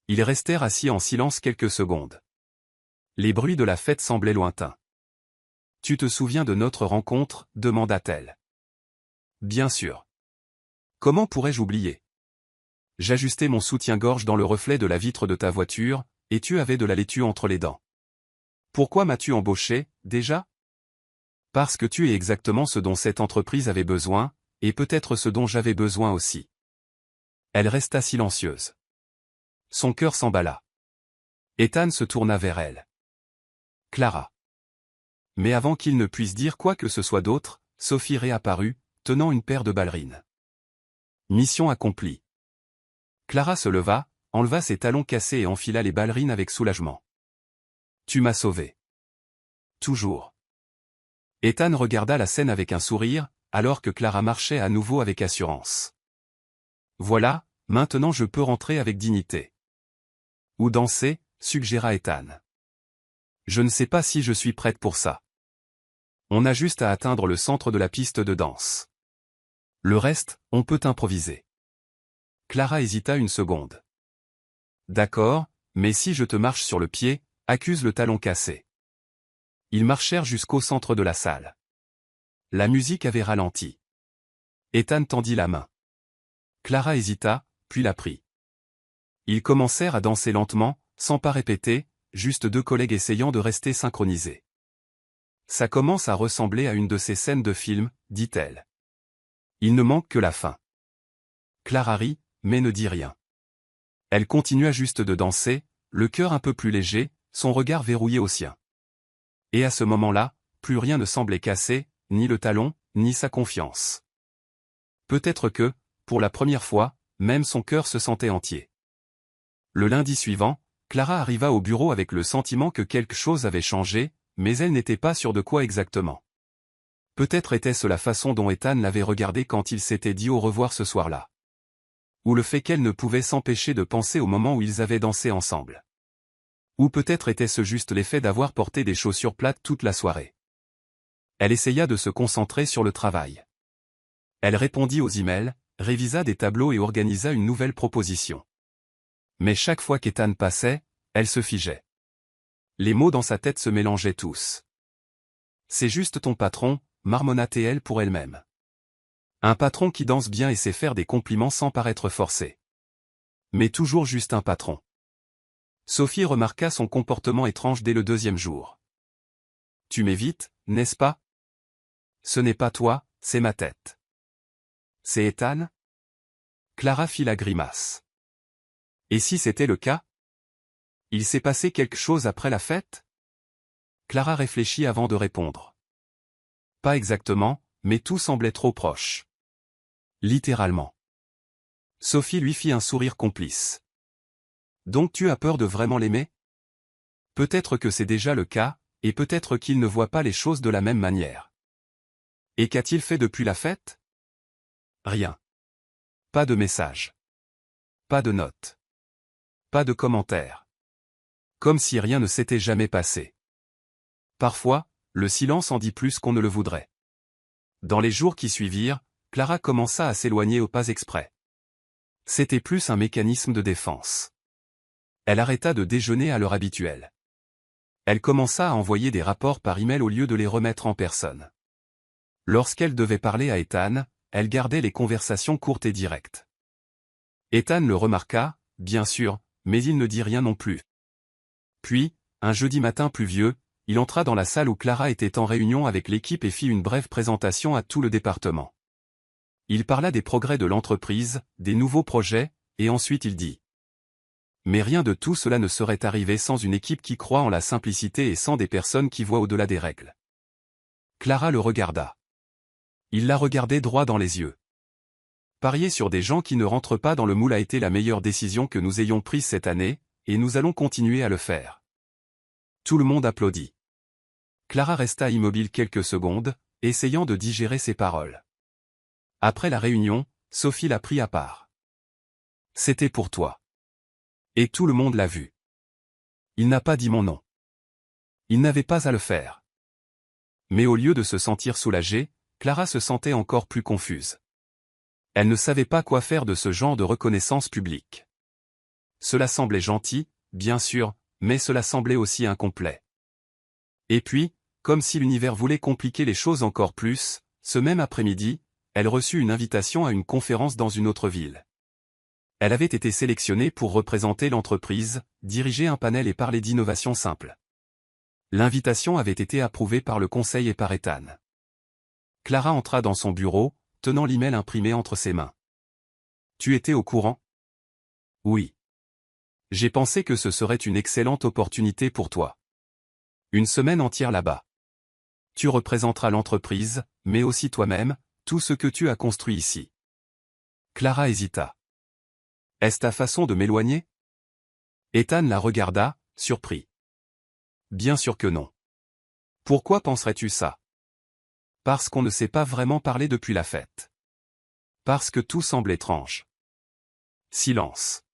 Ils restèrent assis en silence quelques secondes. Les bruits de la fête semblaient lointains. Tu te souviens de notre rencontre ? demanda-t-elle. Bien sûr. Comment pourrais-je oublier ? J'ajustais mon soutien-gorge dans le reflet de la vitre de ta voiture, et tu avais de la laitue entre les dents. Pourquoi m'as-tu embauché, déjà ? Parce que tu es exactement ce dont cette entreprise avait besoin, et peut-être ce dont j'avais besoin aussi. Elle resta silencieuse. Son cœur s'emballa. Ethan se tourna vers elle. Clara. Mais avant qu'il ne puisse dire quoi que ce soit d'autre, Sophie réapparut, tenant une paire de ballerines. Mission accomplie. Clara se leva, enleva ses talons cassés et enfila les ballerines avec soulagement. Tu m'as sauvé. Toujours. Ethan regarda la scène avec un sourire, alors que Clara marchait à nouveau avec assurance. Voilà, maintenant je peux rentrer avec dignité. Ou danser, suggéra Ethan. Je ne sais pas si je suis prête pour ça. On a juste à atteindre le centre de la piste de danse. Le reste, on peut improviser. Clara hésita une seconde. D'accord, mais si je te marche sur le pied, accuse le talon cassé. Ils marchèrent jusqu'au centre de la salle. La musique avait ralenti. Ethan tendit la main. Clara hésita, puis la prit. Ils commencèrent à danser lentement, sans pas répéter, juste deux collègues essayant de rester synchronisés. Ça commence à ressembler à une de ces scènes de film, dit-elle. Il ne manque que la fin. Clara rit, mais ne dit rien. Elle continua juste de danser, le cœur un peu plus léger, son regard verrouillé au sien. Et à ce moment-là, plus rien ne semblait casser, ni le talon, ni sa confiance. Peut-être que, pour la première fois, même son cœur se sentait entier. Le lundi suivant, Clara arriva au bureau avec le sentiment que quelque chose avait changé, mais elle n'était pas sûre de quoi exactement. Peut-être était-ce la façon dont Ethan l'avait regardée quand il s'était dit au revoir ce soir-là. Ou le fait qu'elle ne pouvait s'empêcher de penser au moment où ils avaient dansé ensemble. Ou peut-être était-ce juste l'effet d'avoir porté des chaussures plates toute la soirée. Elle essaya de se concentrer sur le travail. Elle répondit aux emails, révisa des tableaux et organisa une nouvelle proposition. Mais chaque fois qu'Ethan passait, elle se figeait. Les mots dans sa tête se mélangeaient tous. C'est juste ton patron, marmonna-t-elle pour elle-même. Un patron qui danse bien et sait faire des compliments sans paraître forcé. Mais toujours juste un patron. Sophie remarqua son comportement étrange dès le deuxième jour. Tu m'évites, n'est-ce pas? Ce n'est pas toi, c'est ma tête. C'est Ethan? Clara fit la grimace. Et si c'était le cas? Il s'est passé quelque chose après la fête? Clara réfléchit avant de répondre. Pas exactement, mais tout semblait trop proche. Littéralement. Sophie lui fit un sourire complice. Donc tu as peur de vraiment l'aimer? Peut-être que c'est déjà le cas, et peut-être qu'il ne voit pas les choses de la même manière. Et qu'a-t-il fait depuis la fête? Rien. Pas de message. Pas de note. Pas de commentaire. Comme si rien ne s'était jamais passé. Parfois, le silence en dit plus qu'on ne le voudrait. Dans les jours qui suivirent, Clara commença à s'éloigner au pas exprès. C'était plus un mécanisme de défense. Elle arrêta de déjeuner à l'heure habituelle. Elle commença à envoyer des rapports par email au lieu de les remettre en personne. Lorsqu'elle devait parler à Ethan, elle gardait les conversations courtes et directes. Ethan le remarqua, bien sûr, mais il ne dit rien non plus. Puis, un jeudi matin pluvieux, il entra dans la salle où Clara était en réunion avec l'équipe et fit une brève présentation à tout le département. Il parla des progrès de l'entreprise, des nouveaux projets, et ensuite il dit. Mais rien de tout cela ne serait arrivé sans une équipe qui croit en la simplicité et sans des personnes qui voient au-delà des règles. Clara le regarda. Il la regardait droit dans les yeux. Parier sur des gens qui ne rentrent pas dans le moule a été la meilleure décision que nous ayons prise cette année, et nous allons continuer à le faire. Tout le monde applaudit. Clara resta immobile quelques secondes, essayant de digérer ses paroles. Après la réunion, Sophie l'a pris à part. C'était pour toi. Et tout le monde l'a vu. Il n'a pas dit mon nom. Il n'avait pas à le faire. Mais au lieu de se sentir soulagée, Clara se sentait encore plus confuse. Elle ne savait pas quoi faire de ce genre de reconnaissance publique. Cela semblait gentil, bien sûr, mais cela semblait aussi incomplet. Et puis, comme si l'univers voulait compliquer les choses encore plus, ce même après-midi, elle reçut une invitation à une conférence dans une autre ville. Elle avait été sélectionnée pour représenter l'entreprise, diriger un panel et parler d'innovation simple. L'invitation avait été approuvée par le conseil et par Ethan. Clara entra dans son bureau, tenant l'email imprimé entre ses mains. Tu étais au courant? Oui. J'ai pensé que ce serait une excellente opportunité pour toi. Une semaine entière là-bas. Tu représenteras l'entreprise, mais aussi toi-même, tout ce que tu as construit ici. Clara hésita. Est-ce ta façon de m'éloigner? Ethan la regarda, surpris. Bien sûr que non. Pourquoi penserais-tu ça? Parce qu'on ne s'est pas vraiment parlé depuis la fête. Parce que tout semble étrange. Silence.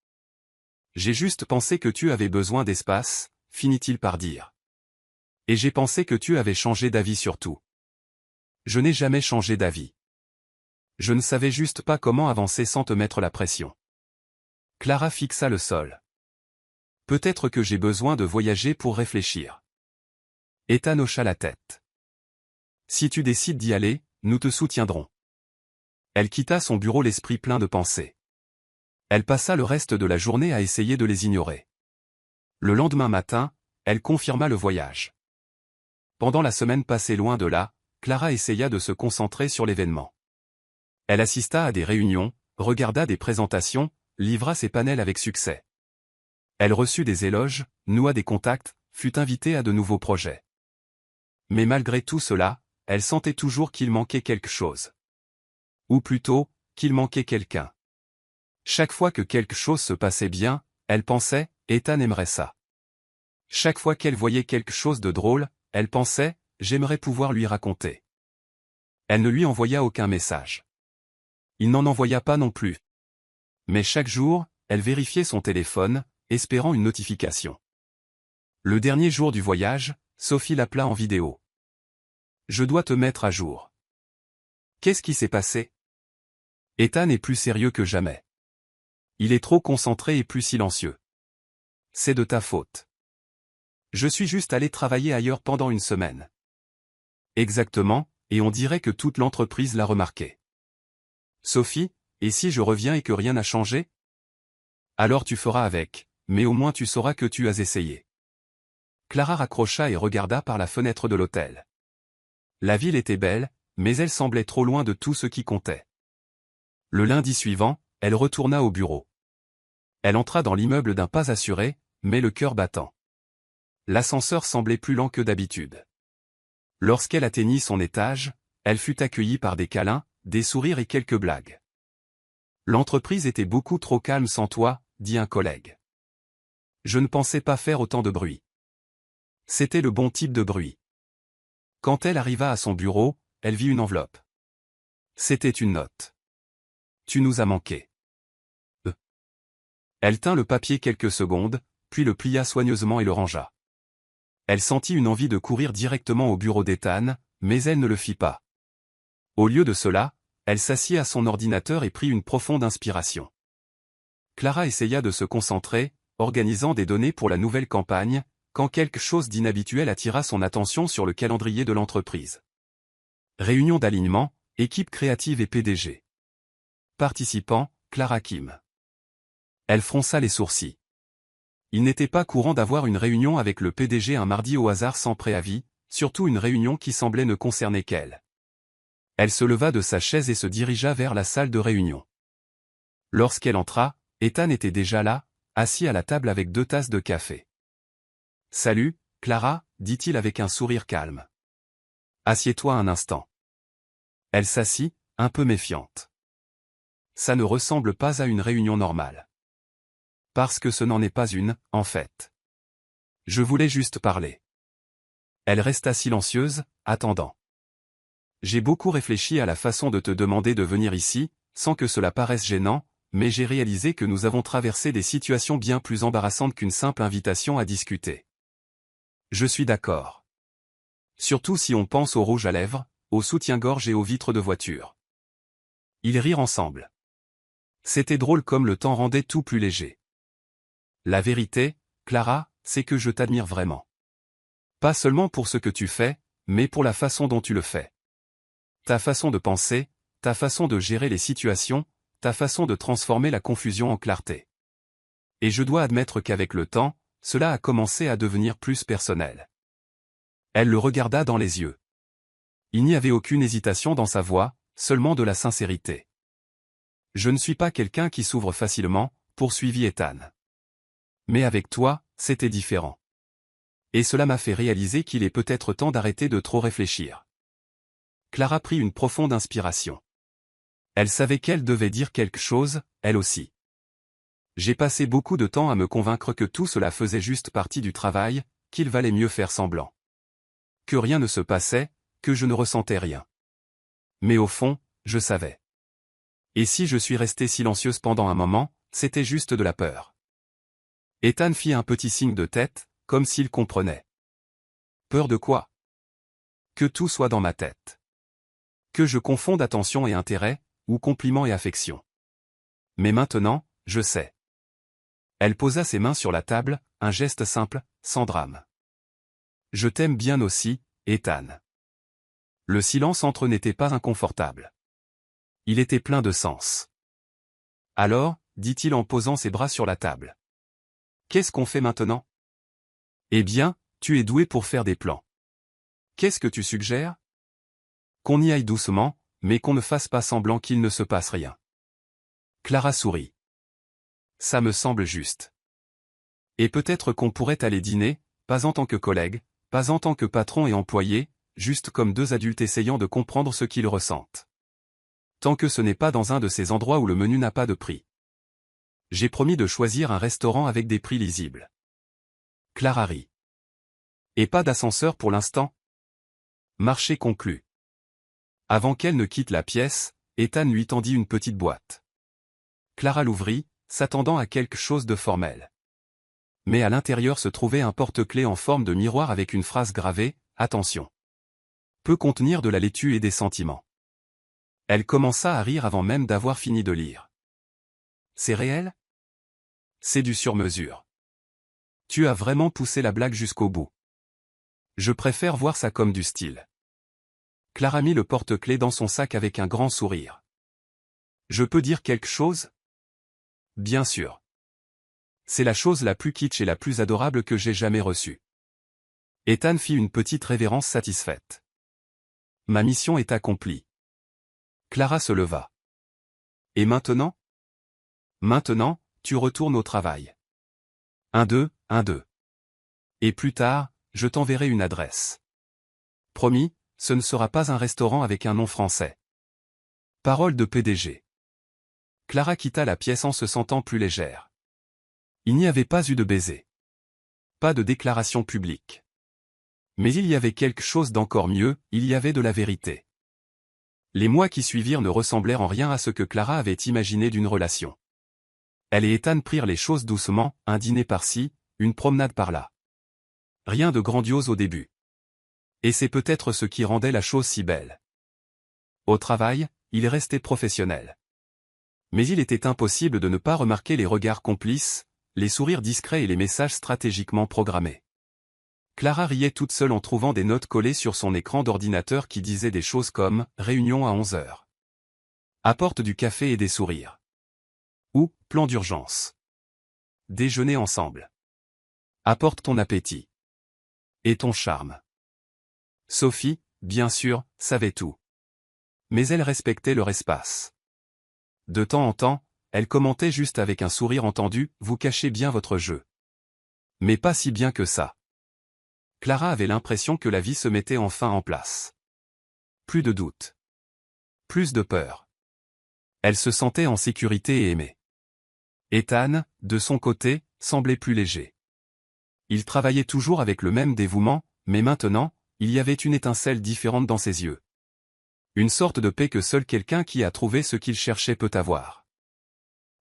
J'ai juste pensé que tu avais besoin d'espace, finit-il par dire. Et j'ai pensé que tu avais changé d'avis sur tout. Je n'ai jamais changé d'avis. Je ne savais juste pas comment avancer sans te mettre la pression. Clara fixa le sol. Peut-être que j'ai besoin de voyager pour réfléchir. Ethan hocha la tête. Si tu décides d'y aller, nous te soutiendrons. Elle quitta son bureau l'esprit plein de pensées. Elle passa le reste de la journée à essayer de les ignorer. Le lendemain matin, elle confirma le voyage. Pendant la semaine passée loin de là, Clara essaya de se concentrer sur l'événement. Elle assista à des réunions, regarda des présentations, livra ses panels avec succès. Elle reçut des éloges, noua des contacts, fut invitée à de nouveaux projets. Mais malgré tout cela, elle sentait toujours qu'il manquait quelque chose. Ou plutôt, qu'il manquait quelqu'un. Chaque fois que quelque chose se passait bien, elle pensait, Ethan aimerait ça. Chaque fois qu'elle voyait quelque chose de drôle, elle pensait, j'aimerais pouvoir lui raconter. Elle ne lui envoya aucun message. Il n'en envoya pas non plus. Mais chaque jour, elle vérifiait son téléphone, espérant une notification. Le dernier jour du voyage, Sophie l'appela en vidéo. « Je dois te mettre à jour. » « Qu'est-ce qui s'est passé ?» Ethan est plus sérieux que jamais. Il est trop concentré et plus silencieux. « C'est de ta faute. Je suis juste allé travailler ailleurs pendant une semaine. » Exactement, et on dirait que toute l'entreprise l'a remarqué. « Sophie, et si je reviens et que rien n'a changé ? Alors tu feras avec, mais au moins tu sauras que tu as essayé. » Clara raccrocha et regarda par la fenêtre de l'hôtel. La ville était belle, mais elle semblait trop loin de tout ce qui comptait. Le lundi suivant, elle retourna au bureau. Elle entra dans l'immeuble d'un pas assuré, mais le cœur battant. L'ascenseur semblait plus lent que d'habitude. Lorsqu'elle atteignit son étage, elle fut accueillie par des câlins, des sourires et quelques blagues. « L'entreprise était beaucoup trop calme sans toi, » dit un collègue. « Je ne pensais pas faire autant de bruit. » C'était le bon type de bruit. Quand elle arriva à son bureau, elle vit une enveloppe. C'était une note. « Tu nous as manqué. » Elle tint le papier quelques secondes, puis le plia soigneusement et le rangea. Elle sentit une envie de courir directement au bureau d'Ethan, mais elle ne le fit pas. Au lieu de cela, elle s'assit à son ordinateur et prit une profonde inspiration. Clara essaya de se concentrer, organisant des données pour la nouvelle campagne, quand quelque chose d'inhabituel attira son attention sur le calendrier de l'entreprise. Réunion d'alignement, équipe créative et PDG. Participants, Clara Kim. Elle fronça les sourcils. Il n'était pas courant d'avoir une réunion avec le PDG un mardi au hasard sans préavis, surtout une réunion qui semblait ne concerner qu'elle. Elle se leva de sa chaise et se dirigea vers la salle de réunion. Lorsqu'elle entra, Ethan était déjà là, assis à la table avec 2 tasses de café. « Salut, Clara, » dit-il avec un sourire calme. « Assieds-toi un instant. » Elle s'assit, un peu méfiante. Ça ne ressemble pas à une réunion normale. Parce que ce n'en est pas une, en fait. Je voulais juste parler. Elle resta silencieuse, attendant. J'ai beaucoup réfléchi à la façon de te demander de venir ici, sans que cela paraisse gênant, mais j'ai réalisé que nous avons traversé des situations bien plus embarrassantes qu'une simple invitation à discuter. Je suis d'accord. Surtout si on pense au rouge à lèvres, au soutien-gorge et aux vitres de voiture. Ils rirent ensemble. C'était drôle comme le temps rendait tout plus léger. La vérité, Clara, c'est que je t'admire vraiment. Pas seulement pour ce que tu fais, mais pour la façon dont tu le fais. Ta façon de penser, ta façon de gérer les situations, ta façon de transformer la confusion en clarté. Et je dois admettre qu'avec le temps, cela a commencé à devenir plus personnel. Elle le regarda dans les yeux. Il n'y avait aucune hésitation dans sa voix, seulement de la sincérité. Je ne suis pas quelqu'un qui s'ouvre facilement, poursuivit Ethan. Mais avec toi, c'était différent. Et cela m'a fait réaliser qu'il est peut-être temps d'arrêter de trop réfléchir. Clara prit une profonde inspiration. Elle savait qu'elle devait dire quelque chose, elle aussi. J'ai passé beaucoup de temps à me convaincre que tout cela faisait juste partie du travail, qu'il valait mieux faire semblant. Que rien ne se passait, que je ne ressentais rien. Mais au fond, je savais. Et si je suis restée silencieuse pendant un moment, c'était juste de la peur. Ethan fit un petit signe de tête, comme s'il comprenait. Peur de quoi ? Que tout soit dans ma tête. Que je confonde attention et intérêt, ou compliment et affection. Mais maintenant, je sais. Elle posa ses mains sur la table, un geste simple, sans drame. Je t'aime bien aussi, Ethan. Le silence entre eux n'était pas inconfortable. Il était plein de sens. Alors, dit-il en posant ses bras sur la table. Qu'est-ce qu'on fait maintenant ? Eh bien, tu es doué pour faire des plans. Qu'est-ce que tu suggères ? Qu'on y aille doucement, mais qu'on ne fasse pas semblant qu'il ne se passe rien. Clara sourit. Ça me semble juste. Et peut-être qu'on pourrait aller dîner, pas en tant que collègue, pas en tant que patron et employé, juste comme deux adultes essayant de comprendre ce qu'ils ressentent. Tant que ce n'est pas dans un de ces endroits où le menu n'a pas de prix. J'ai promis de choisir un restaurant avec des prix lisibles. Clara rit. Et pas d'ascenseur pour l'instant? Marché conclu. Avant qu'elle ne quitte la pièce, Ethan lui tendit une petite boîte. Clara l'ouvrit, s'attendant à quelque chose de formel. Mais à l'intérieur se trouvait un porte-clés en forme de miroir avec une phrase gravée, « Attention ». Peut contenir de la laitue et des sentiments. Elle commença à rire avant même d'avoir fini de lire. C'est réel? C'est du sur-mesure. Tu as vraiment poussé la blague jusqu'au bout. Je préfère voir ça comme du style. Clara mit le porte-clés dans son sac avec un grand sourire. Je peux dire quelque chose? Bien sûr. C'est la chose la plus kitsch et la plus adorable que j'ai jamais reçue. Ethan fit une petite révérence satisfaite. Ma mission est accomplie. Clara se leva. Et maintenant? Maintenant, tu retournes au travail. 1-2, 1-2. Et plus tard, je t'enverrai une adresse. Promis, ce ne sera pas un restaurant avec un nom français. Parole de PDG. Clara quitta la pièce en se sentant plus légère. Il n'y avait pas eu de baiser. Pas de déclaration publique. Mais il y avait quelque chose d'encore mieux, il y avait de la vérité. Les mois qui suivirent ne ressemblèrent en rien à ce que Clara avait imaginé d'une relation. Elle et Ethan prirent les choses doucement, un dîner par-ci, une promenade par-là. Rien de grandiose au début. Et c'est peut-être ce qui rendait la chose si belle. Au travail, il restait professionnel. Mais il était impossible de ne pas remarquer les regards complices, les sourires discrets et les messages stratégiquement programmés. Clara riait toute seule en trouvant des notes collées sur son écran d'ordinateur qui disaient des choses comme « Réunion à 11 heures ». Apporte du café et des sourires. Ou « Plan d'urgence ». Déjeuner ensemble. Apporte ton appétit. Et ton charme. Sophie, bien sûr, savait tout. Mais elle respectait leur espace. De temps en temps, elle commentait juste avec un sourire entendu « Vous cachez bien votre jeu ». Mais pas si bien que ça. Clara avait l'impression que la vie se mettait enfin en place. Plus de doute. Plus de peur. Elle se sentait en sécurité et aimée. Ethan, de son côté, semblait plus léger. Il travaillait toujours avec le même dévouement, mais maintenant, il y avait une étincelle différente dans ses yeux. Une sorte de paix que seul quelqu'un qui a trouvé ce qu'il cherchait peut avoir.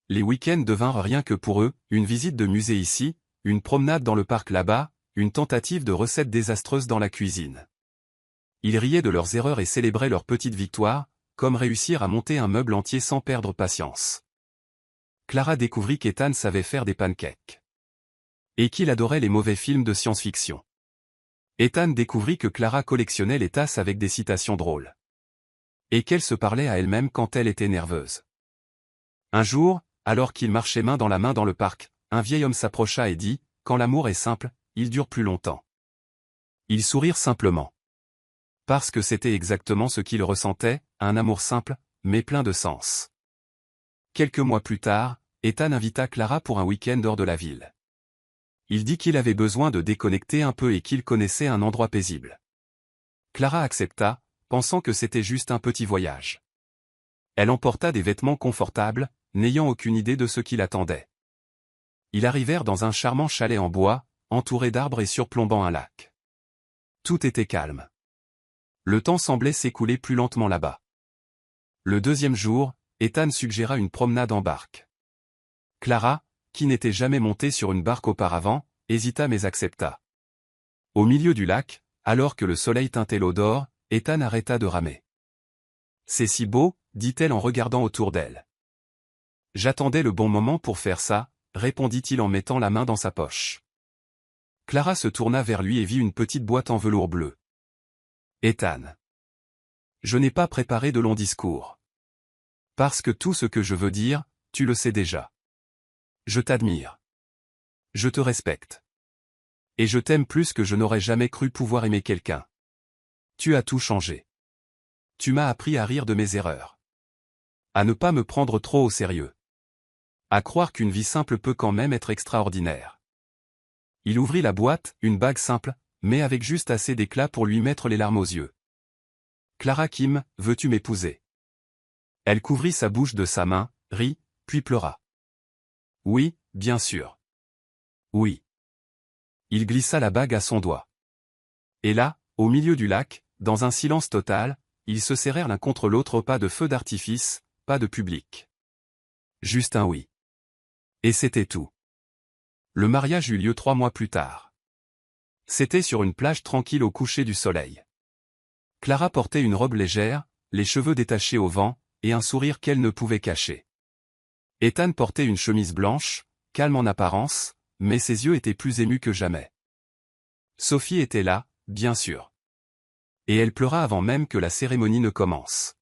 Les week-ends devinrent rien que pour eux, une visite de musée ici, une promenade dans le parc là-bas, une tentative de recette désastreuse dans la cuisine. Ils riaient de leurs erreurs et célébraient leurs petites victoires, comme réussir à monter un meuble entier sans perdre patience. Clara découvrit qu'Ethan savait faire des pancakes. Et qu'il adorait les mauvais films de science-fiction. Ethan découvrit que Clara collectionnait les tasses avec des citations drôles. Et qu'elle se parlait à elle-même quand elle était nerveuse. Un jour, alors qu'ils marchaient main dans la main dans le parc, un vieil homme s'approcha et dit « Quand l'amour est simple, il dure plus longtemps. » Ils sourirent simplement. Parce que c'était exactement ce qu'ils ressentaient, un amour simple, mais plein de sens. Quelques mois plus tard, Ethan invita Clara pour un week-end hors de la ville. Il dit qu'il avait besoin de déconnecter un peu et qu'il connaissait un endroit paisible. Clara accepta, pensant que c'était juste un petit voyage. Elle emporta des vêtements confortables, n'ayant aucune idée de ce qui l'attendait. Ils arrivèrent dans un charmant chalet en bois, entouré d'arbres et surplombant un lac. Tout était calme. Le temps semblait s'écouler plus lentement là-bas. Le deuxième jour, Ethan suggéra une promenade en barque. Clara, qui n'était jamais montée sur une barque auparavant, hésita mais accepta. Au milieu du lac, alors que le soleil teintait l'eau d'or, Ethan arrêta de ramer. « C'est si beau, dit-elle en regardant autour d'elle. J'attendais le bon moment pour faire ça, répondit-il en mettant la main dans sa poche. Clara se tourna vers lui et vit une petite boîte en velours bleu. Ethan. Je n'ai pas préparé de long discours. Parce que tout ce que je veux dire, tu le sais déjà. Je t'admire. Je te respecte. Et je t'aime plus que je n'aurais jamais cru pouvoir aimer quelqu'un. Tu as tout changé. tu m'as appris à rire de mes erreurs. À ne pas me prendre trop au sérieux. À croire qu'une vie simple peut quand même être extraordinaire. Il ouvrit la boîte, une bague simple, mais avec juste assez d'éclat pour lui mettre les larmes aux yeux. Clara Kim, veux-tu m'épouser? Elle couvrit sa bouche de sa main, rit, puis pleura. Oui, bien sûr. Oui. Il glissa la bague à son doigt. Et là, au milieu du lac, dans un silence total, ils se serrèrent l'un contre l'autre, pas de feu d'artifice, pas de public. Juste un oui. Et c'était tout. Le mariage eut lieu 3 mois plus tard. C'était sur une plage tranquille au coucher du soleil. Clara portait une robe légère, les cheveux détachés au vent, et un sourire qu'elle ne pouvait cacher. Ethan portait une chemise blanche, calme en apparence, mais ses yeux étaient plus émus que jamais. Sophie était là, bien sûr. Et elle pleura avant même que la cérémonie ne commence.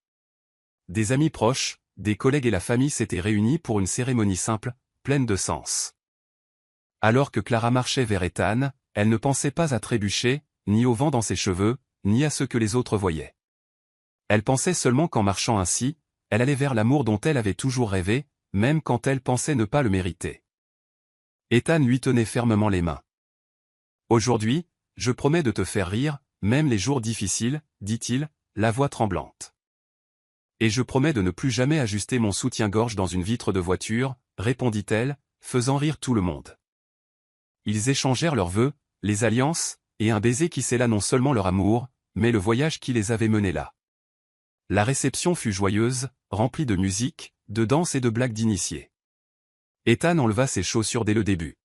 Des amis proches, des collègues et la famille s'étaient réunis pour une cérémonie simple, pleine de sens. Alors que Clara marchait vers Ethan, elle ne pensait pas à trébucher, ni au vent dans ses cheveux, ni à ce que les autres voyaient. Elle pensait seulement qu'en marchant ainsi, elle allait vers l'amour dont elle avait toujours rêvé, même quand elle pensait ne pas le mériter. Ethan lui tenait fermement les mains. « Aujourd'hui, je promets de te faire rire, même les jours difficiles, dit-il, la voix tremblante. Et je promets de ne plus jamais ajuster mon soutien-gorge dans une vitre de voiture, répondit-elle, faisant rire tout le monde. Ils échangèrent leurs vœux, les alliances, et un baiser qui scella non seulement leur amour, mais le voyage qui les avait menés là. La réception fut joyeuse, remplie de musique, de danse et de blagues d'initiés. Ethan enleva ses chaussures dès le début.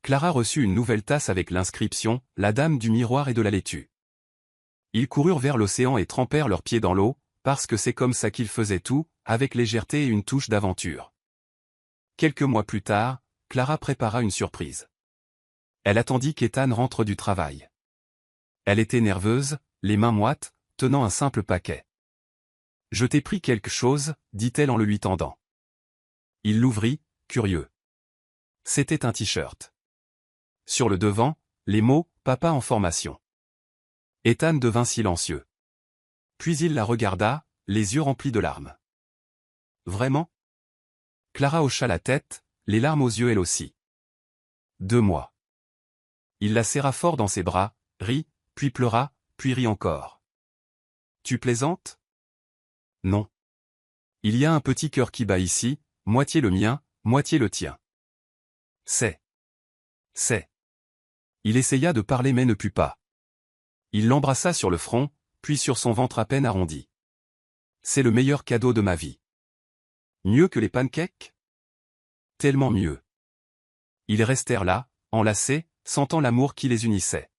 Clara reçut une nouvelle tasse avec l'inscription « La dame du miroir et de la laitue ». Ils coururent vers l'océan et trempèrent leurs pieds dans l'eau, parce que c'est comme ça qu'ils faisaient tout, avec légèreté et une touche d'aventure. Quelques mois plus tard, Clara prépara une surprise. Elle attendit qu'Ethan rentre du travail. Elle était nerveuse, les mains moites, tenant un simple paquet. « Je t'ai pris quelque chose, dit-elle en le lui tendant. Il l'ouvrit, curieux. C'était un t-shirt. Sur le devant, les mots « Papa en formation ». Ethan devint silencieux. Puis il la regarda, les yeux remplis de larmes. « Vraiment ?» Clara hocha la tête, les larmes aux yeux elle aussi. 2 mois. Il la serra fort dans ses bras, rit, puis pleura, puis rit encore. « Tu plaisantes ? Non. Il y a un petit cœur qui bat ici, moitié le mien, moitié le tien. C'est. Il essaya de parler mais ne put pas. Il l'embrassa sur le front, puis sur son ventre à peine arrondi. C'est le meilleur cadeau de ma vie. Mieux que les pancakes ? Tellement mieux. Ils restèrent là, enlacés, sentant l'amour qui les unissait.